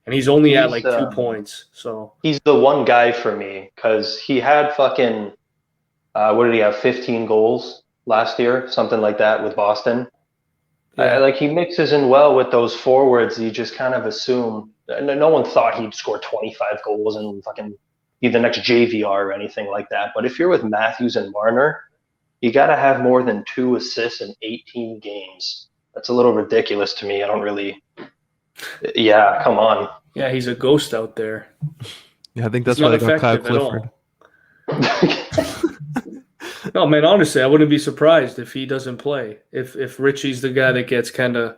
and he's only at like 2 points. So he's the one guy for me because he had fucking what did he have? 15 goals last year, something like that with Boston. Yeah. Like he mixes in well with those forwards. You just kind of assume. No one thought he'd score 25 goals and fucking be the next JVR or anything like that. But if you're with Matthews and Marner, you got to have more than 2 assists in 18 games. That's a little ridiculous to me. I don't really. Yeah, come on. Yeah, he's a ghost out there. Yeah, I think that's why they got Kyle Clifford. No, man, honestly, I wouldn't be surprised if he doesn't play. If Richie's the guy that gets kind of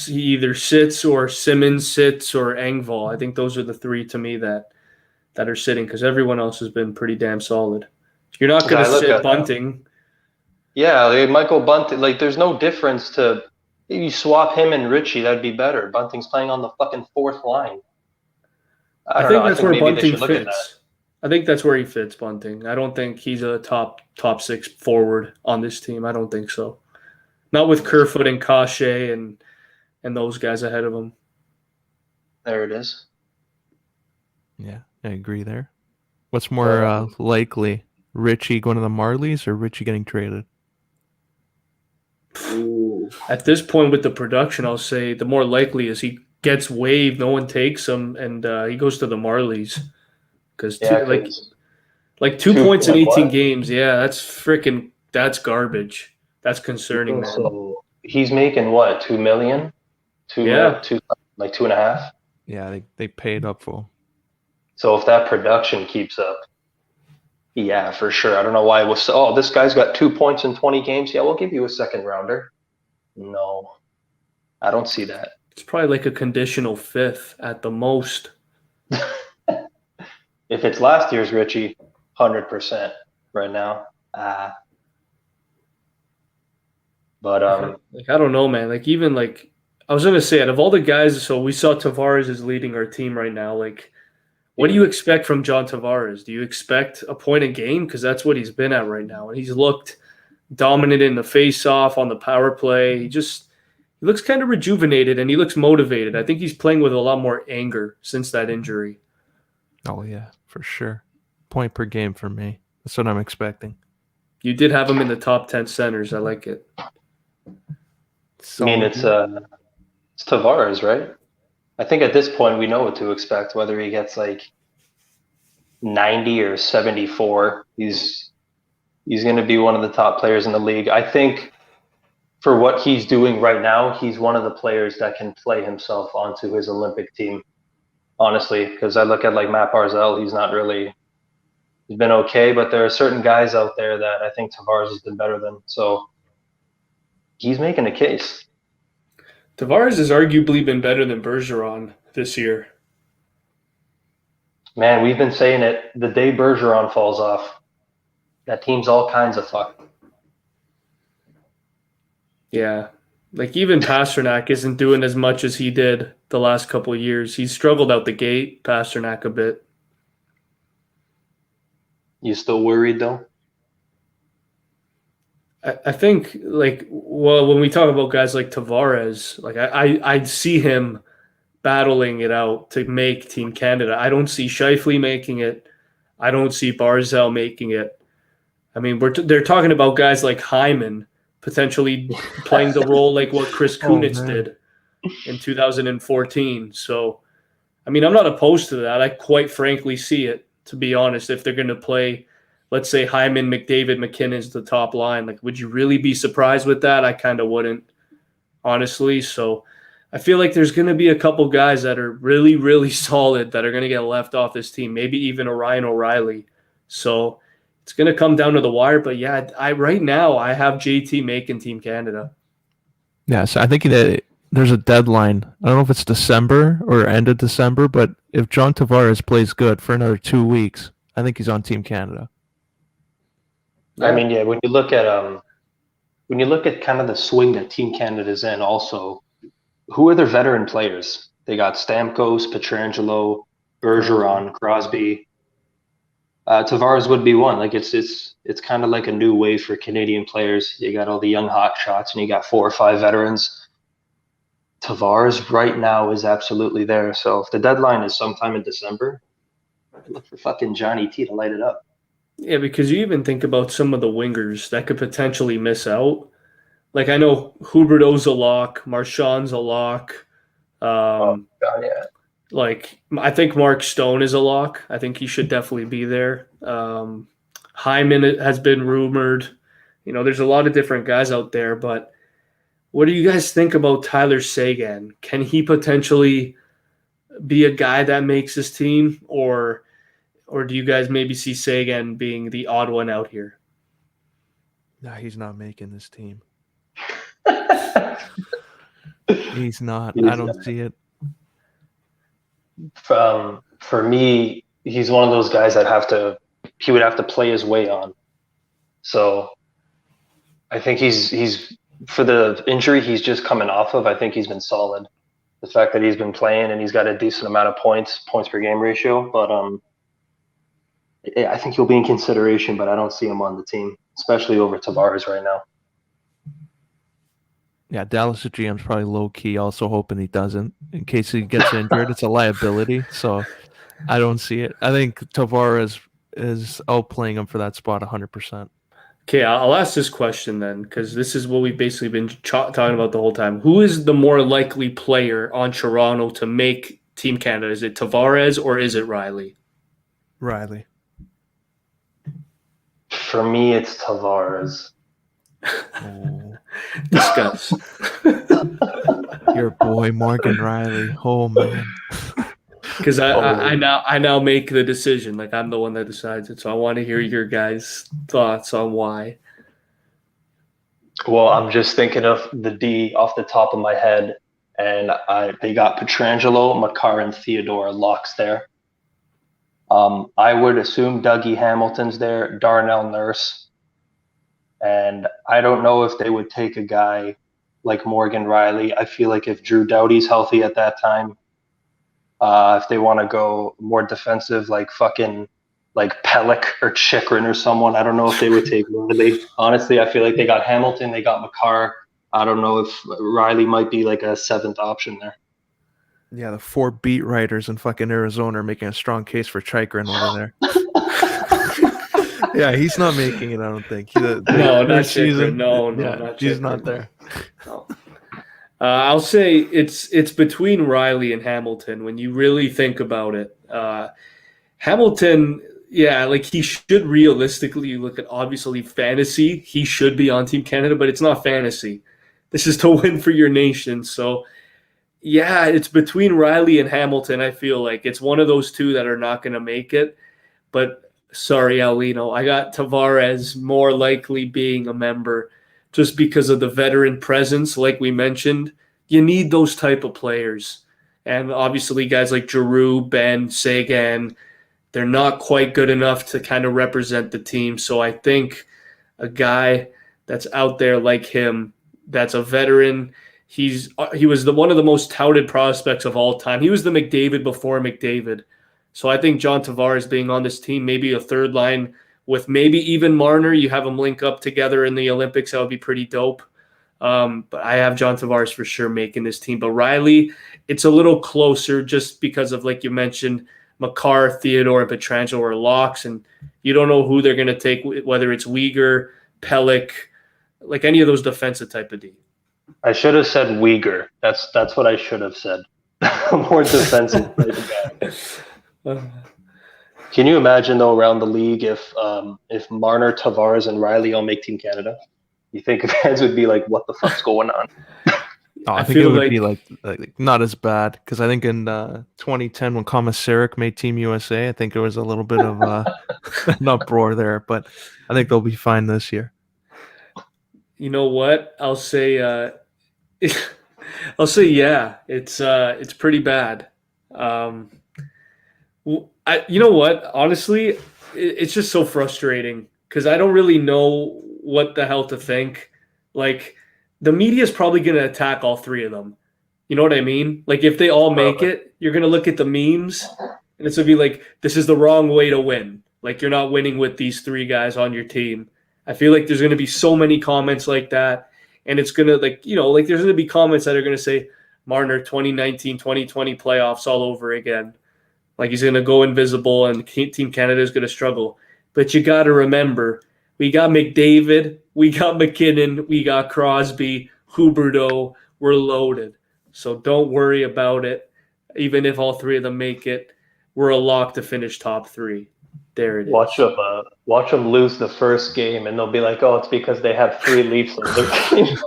he either sits or Simmons sits or Engvall. I think those are the 3 to me that are sitting because everyone else has been pretty damn solid. You're not going to sit Bunting. Yeah, Michael Bunting. Like, there's no difference to if you swap him and Richie. That'd be better. Bunting's playing on the fucking 4th line. I think that's where Bunting fits. I think that's where he fits, Bunting. I don't think he's a top 6 forward on this team. I don't think so. Not with Kerfoot and Cachet and those guys ahead of him. There it is. Yeah, I agree there. What's more likely, Richie going to the Marlies or Richie getting traded? Ooh. At this point with the production, I'll say the more likely is he gets waived, no one takes him, and he goes to the Marlies. Because like 2 points in 18 games, that's garbage. That's concerning. So he's making what, $2 million? Like 2.5. Yeah, they paid up for. So if that production keeps up, yeah, for sure. I don't know why it was. Oh, this guy's got 2 points in 20 games. Yeah, we'll give you a second rounder. No, I don't see that. It's probably like a conditional 5th at the most. If it's last year's Richie, 100% right now. But I don't know, man. Like even like I was gonna say, out of all the guys, so we saw Tavares is leading our team right now. Like, what do you expect from John Tavares? Do you expect a point a game? Because that's what he's been at right now, and he's looked dominant in the face-off, on the power play. He looks kind of rejuvenated and he looks motivated. I think he's playing with a lot more anger since that injury. Oh yeah, for sure. Point per game for me. That's what I'm expecting. You did have him in the top 10 centers. I like it. I mean, it's Tavares, right? I think at this point we know what to expect. Whether he gets like 90 or 74, he's going to be one of the top players in the league. I think for what he's doing right now, he's one of the players that can play himself onto his Olympic team. Honestly, because I look at like Matt Barzal, he's been okay, but there are certain guys out there that I think Tavares has been better than. So he's making a case. Tavares has arguably been better than Bergeron this year. Man, we've been saying it. The day Bergeron falls off, that team's all kinds of fucked. Yeah. Like even Pasternak isn't doing as much as he did the last couple of years. He's struggled out the gate, Pasternak, a bit. You still worried though? I think when we talk about guys like Tavares, like I'd see him battling it out to make Team Canada. I don't see Scheifele making it. I don't see Barzal making it. I mean, they're talking about guys like Hyman potentially playing the role like what Chris Kunitz did in 2014. So I mean, I'm not opposed to that. I quite frankly see it, to be honest. If they're going to play, let's say, Hyman, McDavid, McKinnon's the top line, like, would you really be surprised with that? I kind of wouldn't, honestly. So I feel like there's going to be a couple guys that are really, really solid that are going to get left off this team, maybe even a Ryan O'Reilly. So it's going to come down to the wire. But yeah, right now I have JT making Team Canada. Yeah, so I think that there's a deadline. I don't know if it's December or end of December, but if John Tavares plays good for another 2 weeks, I think he's on Team Canada. I mean, yeah, when you look at kind of the swing that Team Canada's in, also, who are their veteran players? They got Stamkos, Pietrangelo, Bergeron, Crosby. Tavares would be one. Like it's kind of like a new wave for Canadian players. You got all the young hot shots, and you got 4 or 5 veterans. Tavares right now is absolutely there. So if the deadline is sometime in December, look for fucking Johnny T to light it up. Yeah, because you even think about some of the wingers that could potentially miss out. Like, I know Huberdeau's a lock, Marchand's a lock. God, yeah. Like, I think Mark Stone is a lock. I think he should definitely be there. Hyman has been rumored. There's a lot of different guys out there, but what do you guys think about Tyler Seguin? Can he potentially be a guy that makes this team, or do you guys maybe see Seguin being the odd one out here? No, he's not making this team. He's not. I don't see it. For me, he's one of those guys he would have to play his way on. So I think he's for the injury he's just coming off of, I think he's been solid. The fact that he's been playing and he's got a decent amount of points per game ratio, but I think he'll be in consideration, but I don't see him on the team, especially over Tavares right now. Yeah, Dallas GM's probably low key, also hoping he doesn't in case he gets injured. It's a liability, so I don't see it. I think Tavares is outplaying him for that spot 100%. Okay, I'll ask this question then, because this is what we've basically been talking about the whole time. Who is the more likely player on Toronto to make Team Canada? Is it Tavares or is it Riley? Riley. For me, it's Tavares. Oh. Discuss. Your boy Morgan Riley. Oh man. Because I now make the decision. Like, I'm the one that decides it. So I want to hear your guys' thoughts on why. Well, I'm just thinking of the D off the top of my head, and they got Pietrangelo, Makar, and Theodore locks there. I would assume Dougie Hamilton's there, Darnell Nurse. And I don't know if they would take a guy like Morgan Riley. I feel like if Drew Doughty's healthy at that time, if they want to go more defensive, like Pellick or Chikrin or someone, I don't know if they would take Riley. Honestly, I feel like they got Hamilton, they got Makar. I don't know if Riley might be like a 7th option there. Yeah, the 4 beat writers in fucking Arizona are making a strong case for Chikrin over there. Yeah, he's not making it, I don't think. No, not Chikrin. No, yeah, not he's Chikrin. not there. No. I'll say it's between Riley and Hamilton when you really think about it. Hamilton, yeah, like he should realistically look at obviously fantasy. He should be on Team Canada, but it's not fantasy. This is to win for your nation. So, yeah, it's between Riley and Hamilton. I feel like it's one of those two that are not going to make it. But sorry, Aulino, I got Tavares more likely being a member just because of the veteran presence. Like we mentioned, you need those type of players. And obviously guys like Giroux, Ben, Seguin, they're not quite good enough to kind of represent the team. So I think a guy that's out there like him, that's a veteran, he was one of the most touted prospects of all time. He was the McDavid before McDavid. So I think John Tavares being on this team, maybe a third line with maybe even Marner, you have them link up together in the Olympics, that would be pretty dope. But I have John Tavares for sure making this team. But Riley, it's a little closer just because of, like you mentioned, Makar, Theodore, and Pietrangelo are locks, and you don't know who they're going to take, whether it's Uyghur, Pellick, like any of those defensive type of D. I should have said Uyghur. That's what I should have said. More defensive type of guy. Can you imagine though around the league if Marner, Tavares, and Riley all make Team Canada? You think fans would be like, "What the fuck's going on?" Oh, I I think it feel would like be like not as bad because I think in 2010 when Komisarek made Team USA, I think there was a little bit of an uproar there, but I think they'll be fine this year. you know what I'll say. I'll say yeah. It's pretty bad. Um, you know what? Honestly, it's just so frustrating because I don't really know what the hell to think. Like, the media is probably going to attack all three of them. You know what I mean? Like, if they all make Probably. it, you're going to look at the memes and it's going to be like, this is the wrong way to win. Like, you're not winning with these three guys on your team. I feel like there's going to be so many comments like that. And it's going to, like, there's going to be comments that are going to say, Marner 2019, 2020 playoffs all over again. Like, he's going to go invisible and Team Canada is going to struggle. But you got to remember, we got McDavid, we got McKinnon, we got Crosby, Huberdeau. We're loaded. So don't worry about it. Even if all three of them make it, we're a lock to finish top three. There it is. Watch them lose the first game, and they'll be like, "Oh, it's because they have 3 Leafs on their team."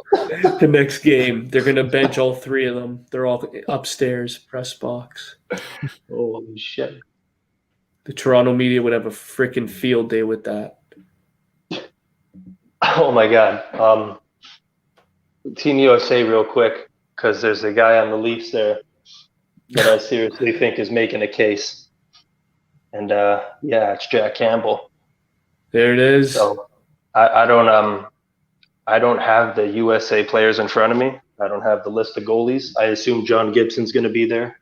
The next game, they're going to bench all three of them. They're all upstairs, press box. Holy shit! The Toronto media would have a freaking field day with that. Oh my god. Team USA, real quick, because there's a guy on the Leafs there that I seriously think is making a case, and it's Jack Campbell. There it is. So I don't have the USA players in front of me. I don't have the list of goalies. I assume John Gibson's going to be there.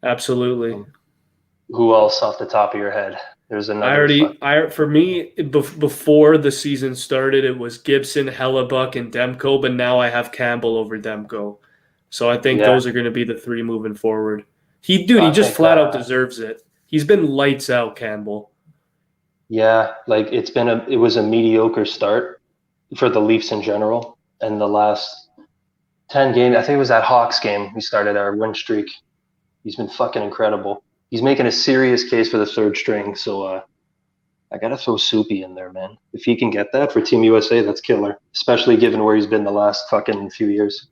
Absolutely. Who else off the top of your head? There's another. For me, before the season started, it was Gibson, Hellebuck, and Demko, but now I have Campbell over Demko. So I think those are going to be the three moving forward. He just flat out deserves it. He's been lights out, Campbell. Yeah, like it was a mediocre start for the Leafs in general. And the last 10 games, I think it was that Hawks game, we started our win streak. He's been fucking incredible. He's making a serious case for the third string, so I gotta throw Soupy in there, man. If he can get that for Team USA, that's killer. Especially given where he's been the last fucking few years.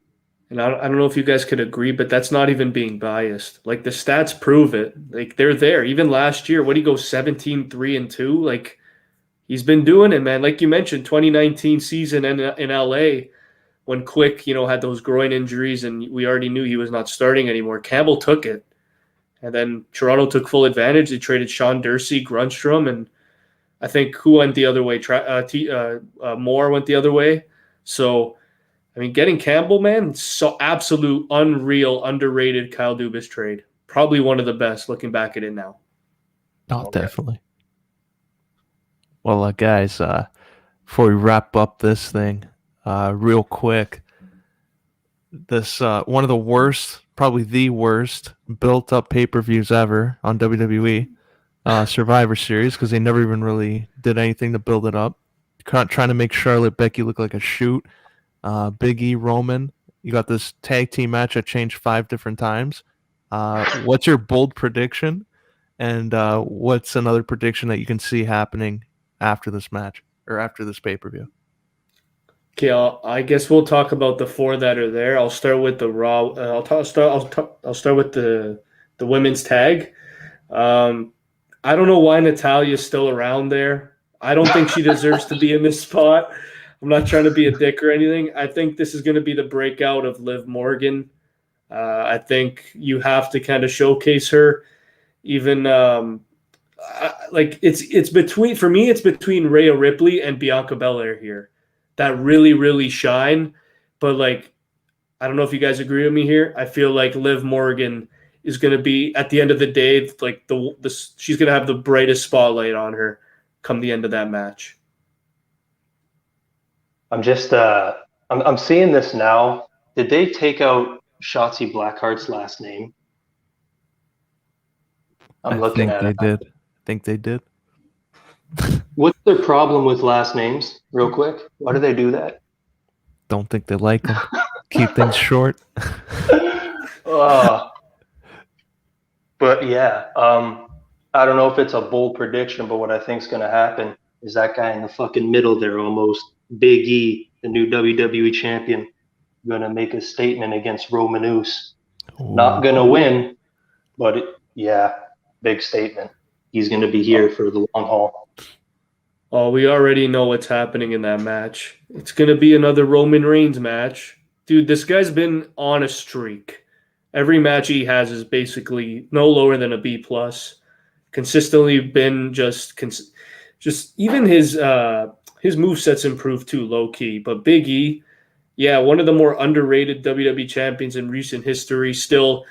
And I don't know if you guys could agree, but that's not even being biased. Like, the stats prove it. Like, they're there. Even last year, what did he go 17-3-2? Like, he's been doing it, man. Like you mentioned, 2019 season in LA, when Quick, had those groin injuries and we already knew he was not starting anymore. Campbell took it. And then Toronto took full advantage. They traded Sean Dursey, Grunstrom, and I think who went the other way? Moore went the other way. So, I mean, getting Campbell, man, so absolute, unreal, underrated Kyle Dubas trade. Probably one of the best looking back at it now. Oh, definitely. Well, guys, before we wrap up this thing, real quick, this one of the worst, probably the worst built-up pay-per-views ever on WWE Survivor Series, because they never even really did anything to build it up. Trying to make Charlotte Becky look like a shoot. Big E, Roman. You got this tag team match that changed 5 different times. What's your bold prediction? And what's another prediction that you can see happening after this match or after this pay-per-view? Okay, I guess we'll talk about the 4 that are there. I'll start with the Raw. I'll start with the women's tag. I don't know why Natalia's still around there. I don't think she deserves to be in this spot. I'm not trying to be a dick or anything. I think this is going to be the breakout of Liv Morgan. I think you have to kind of showcase her. Even it's between Rhea Ripley and Bianca Belair here that really, really shine. But I don't know if you guys agree with me here. I feel like Liv Morgan is going to be, at the end of the day, like she's going to have the brightest spotlight on her come the end of that match. I'm just I'm seeing this now. Did they take out Shotzi Blackheart's last name? I think they did. What's their problem with last names, real quick? Why do they do that? Don't think they like them. Keep things short. But yeah, I don't know if it's a bold prediction, but what I think's going to happen is that guy in the fucking middle there, almost Big E, the new WWE champion, going to make a statement against Romanus. Not going to win, but yeah, big statement. He's going to be here for the long haul. Oh, we already know what's happening in that match. It's going to be another Roman Reigns match. Dude, this guy's been on a streak. Every match he has is basically no lower than a B plus. Consistently been just even his moveset's improved too, low key. But Big E, yeah, one of the more underrated WWE champions in recent history. Still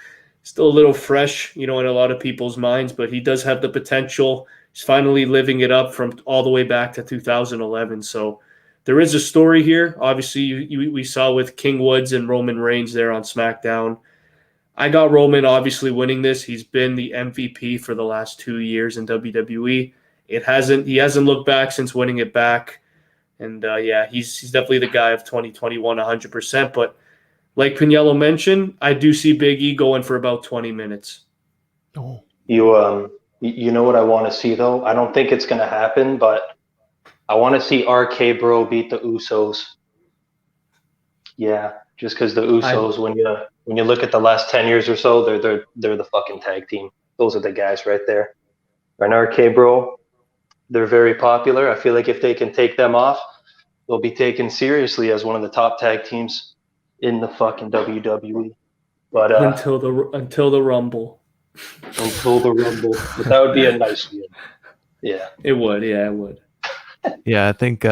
a little fresh, in a lot of people's minds, but he does have the potential. He's finally living it up from all the way back to 2011. So there is a story here. Obviously, we saw with King Woods and Roman Reigns there on SmackDown. I got Roman obviously winning this. He's been the MVP for the last 2 years in WWE. He hasn't looked back since winning it back. And yeah, he's definitely the guy of 2021, 100%. But like Pagniello mentioned, I do see Big E going for about 20 minutes. Oh. You know what I want to see though? I don't think it's going to happen, but I want to see RK Bro beat the Usos. Yeah, just because the Usos, when you look at the last 10 years or so, they're the fucking tag team. Those are the guys right there. And RK Bro, they're very popular. I feel like if they can take them off, they'll be taken seriously as one of the top tag teams in the fucking WWE. But until the Rumble. Until the Rumble. But that would be a nice win. Yeah. It would. Yeah, it would. Yeah, I think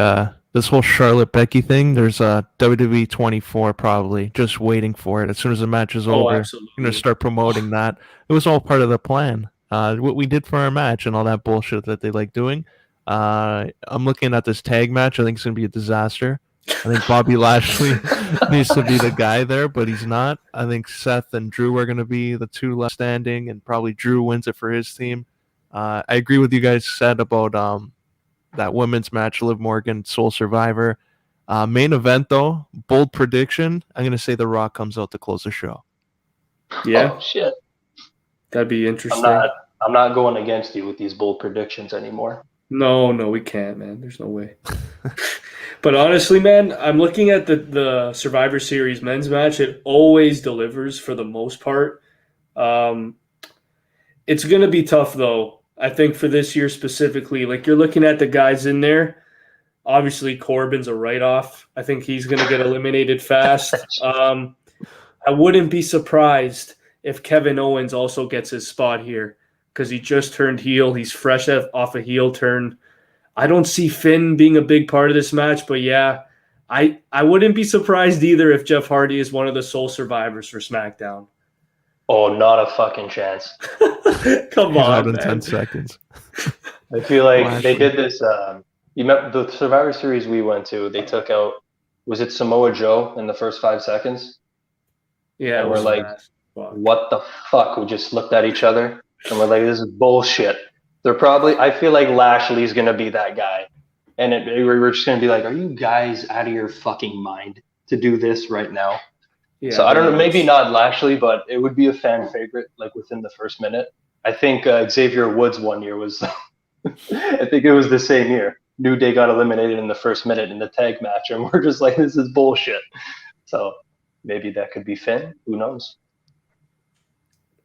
this whole Charlotte Becky thing, there's a WWE 24 probably just waiting for it. As soon as the match is over, absolutely. you're going to start promoting that. It was all part of the plan. What we did for our match and all that bullshit that they like doing. I'm looking at this tag match. I think it's going to be a disaster. I think Bobby Lashley needs to be the guy there, but he's not. I think Seth and Drew are going to be the two left standing, and probably Drew wins it for his team. I agree with you guys said about that women's match, Liv Morgan, Soul Survivor. Main event, though, bold prediction. I'm going to say The Rock comes out to close the show. Yeah. Oh, shit. That'd be interesting. I'm not going against you with these bold predictions anymore. No, we can't, man. There's no way. But honestly, man, I'm looking at the Survivor Series men's match. It always delivers for the most part. It's going to be tough, though. I think for this year specifically, like you're looking at the guys in there. Obviously, Corbin's a write-off. I think he's going to get eliminated fast. I wouldn't be surprised if Kevin Owens also gets his spot here because he just turned heel. He's fresh off a heel turn. I don't see Finn being a big part of this match, but yeah, I wouldn't be surprised either if Jeff Hardy is one of the sole survivors for SmackDown. Oh, not a fucking chance. Come on, out in man. 10 seconds. I feel like they did this. You met the Survivor Series we went to. They took out, was it Samoa Joe in the first 5 seconds? Yeah, and we're like, what the fuck? We just looked at each other and we're like, this is bullshit. I feel like Lashley's going to be that guy. And we're just going to be like, are you guys out of your fucking mind to do this right now? Yeah, so I don't know, maybe not Lashley, but it would be a fan favorite, like within the first minute. I think Xavier Woods one year was, I think it was the same year. New Day got eliminated in the first minute in the tag match, and we're just like, this is bullshit. So maybe that could be Finn. Who knows?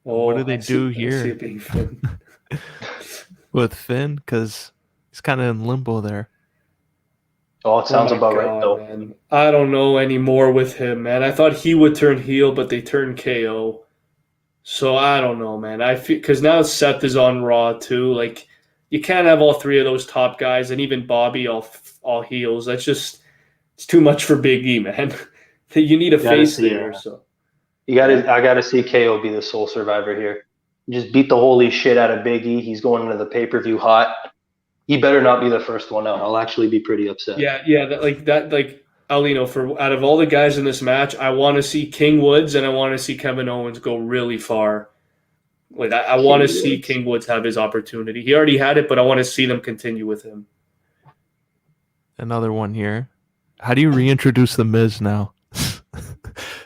What do they do here with Finn? Because he's kind of in limbo there. Oh, it sounds about right, though. Man. I don't know anymore with him, man. I thought he would turn heel, but they turned KO. So I don't know, man. I feel because now Seth is on Raw too. Like you can't have all three of those top guys, and even Bobby all heels. It's too much for Big E, man. You need a face there. So I gotta see KO be the sole survivor here. Just beat the holy shit out of Big E. He's going into the pay-per-view hot. He better not be the first one out. I'll actually be pretty upset. Yeah, like Aulino, out of all the guys in this match, I want to see King Woods and I want to see Kevin Owens go really far. Like I want to see King Woods have his opportunity. He already had it, but I want to see them continue with him. Another one here. How do you reintroduce The Miz now?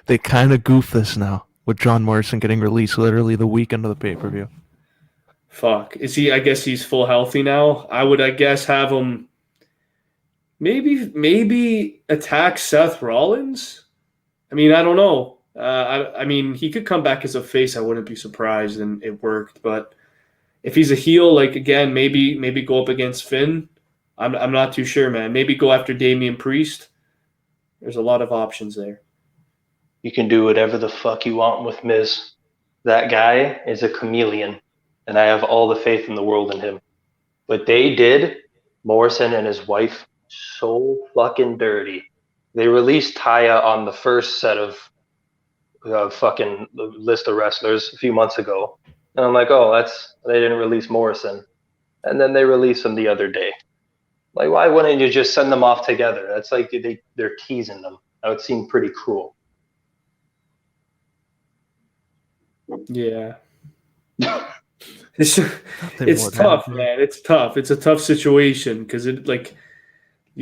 They kind of goof this now with John Morrison getting released literally the weekend of the pay-per-view. Fuck. Is he? I guess he's full healthy now. I guess, have him maybe attack Seth Rollins. I mean, I don't know. I mean, he could come back as a face. I wouldn't be surprised, and it worked. But if he's a heel, like again, maybe go up against Finn. I'm not too sure, man. Maybe go after Damian Priest. There's a lot of options there. You can do whatever the fuck you want with Miz. That guy is a chameleon, and I have all the faith in the world in him. But they did Morrison and his wife so fucking dirty. They released Taya on the first set of fucking list of wrestlers a few months ago, and I'm like, oh, they didn't release Morrison, and then they released him the other day. Like, why wouldn't you just send them off together? That's like they're teasing them. That would seem pretty cruel. Yeah. It's tough, man. It's tough. It's a tough situation because you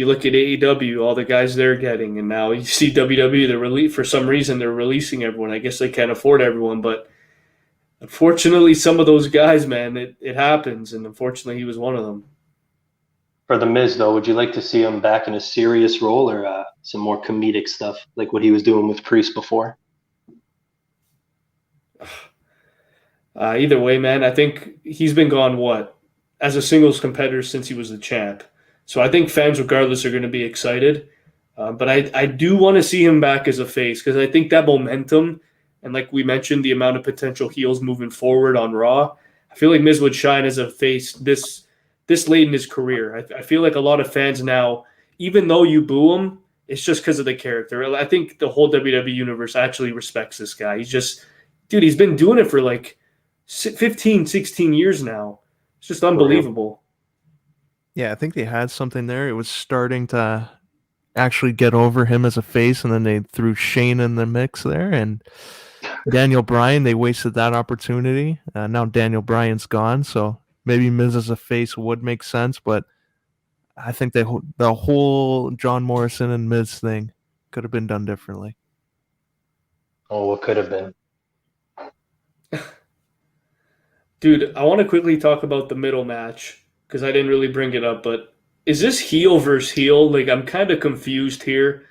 look at AEW, all the guys they're getting, and now you see WWE. For some reason they're releasing everyone. I guess they can't afford everyone, but unfortunately, some of those guys, man, it happens, and unfortunately, he was one of them. For the Miz, though, would you like to see him back in a serious role or some more comedic stuff like what he was doing with Priest before? Either way, man, I think he's been gone as a singles competitor since he was the champ. So I think fans, regardless, are going to be excited. But I do want to see him back as a face because I think that momentum and, like we mentioned, the amount of potential heels moving forward on Raw, I feel like Miz would shine as a face this late in his career. I feel like a lot of fans now, even though you boo him, it's just because of the character. I think the whole WWE universe actually respects this guy. He's been doing it for like 15, 16 years now. It's just unbelievable. Yeah, I think they had something there. It was starting to actually get over him as a face, and then they threw Shane in the mix there, and Daniel Bryan, they wasted that opportunity. Now Daniel Bryan's gone, so maybe Miz as a face would make sense, but I think the whole John Morrison and Miz thing could have been done differently. Oh, what could have been? Dude, I want to quickly talk about the middle match because I didn't really bring it up, but is this heel versus heel? Like, I'm kind of confused here.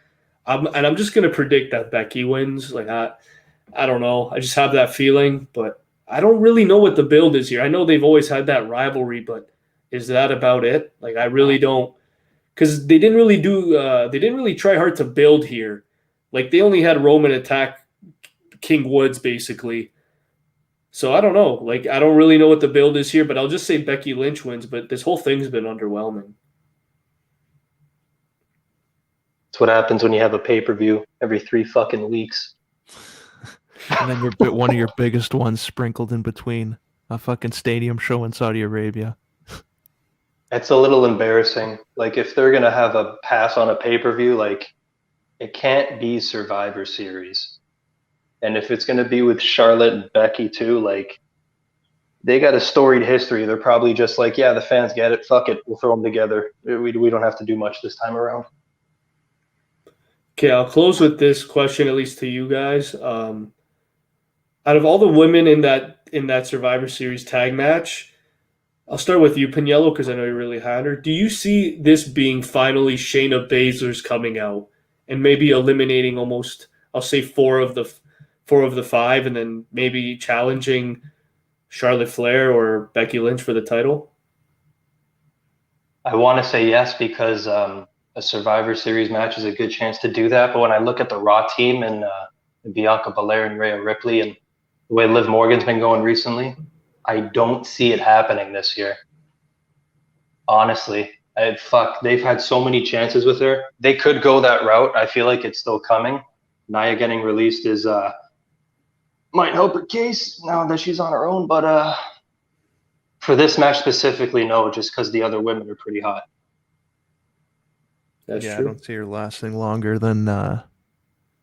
I'm just going to predict that Becky wins. Like, I don't know. I just have that feeling, but I don't really know what the build is here. I know they've always had that rivalry, but is that about it? Like, I really don't. Because they didn't really try hard to build here. Like, they only had Roman attack King Woods, basically. So I don't know. Like, I don't really know what the build is here, but I'll just say Becky Lynch wins. But this whole thing's been underwhelming. It's what happens when you have a pay-per-view every 3 fucking weeks. And then one of your biggest ones sprinkled in between a fucking stadium show in Saudi Arabia. It's a little embarrassing. Like, if they're gonna have a pass on a pay-per-view, like, it can't be Survivor Series. And if it's gonna be with Charlotte and Becky too, like, they got a storied history. They're probably just like, yeah, the fans get it. Fuck it, we'll throw them together. We don't have to do much this time around. Okay, I'll close with this question, at least to you guys. Out of all the women in that Survivor Series tag match, I'll start with you, Pagniello, because I know you really had her. Do you see this being finally Shayna Baszler's coming out and maybe eliminating almost, I'll say four of the five, and then maybe challenging Charlotte Flair or Becky Lynch for the title? I want to say yes because a Survivor Series match is a good chance to do that. But when I look at the Raw team and Bianca Belair and Rhea Ripley and the way Liv Morgan's been going recently, I don't see it happening this year. Honestly, they've had so many chances with her. They could go that route. I feel like it's still coming. Nia getting released is might help her case now that she's on her own, but for this match specifically, no, just because the other women are pretty hot. That's I true. don't see her lasting longer than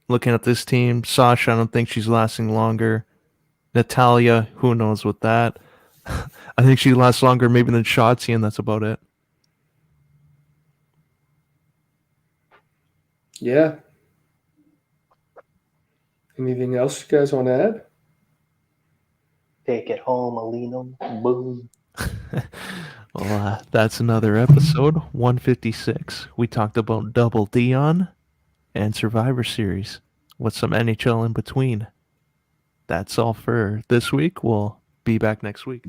looking at this team. Sasha, I don't think she's lasting longer. Natalia, who knows with that. I think she lasts longer maybe than Shotzi, and that's about it. Yeah. Anything else you guys want to add? Take it home, Aulino. Boom. Well, that's another episode, 156. We talked about Double Dion and Survivor Series with some NHL in between. That's all for this week. We'll be back next week.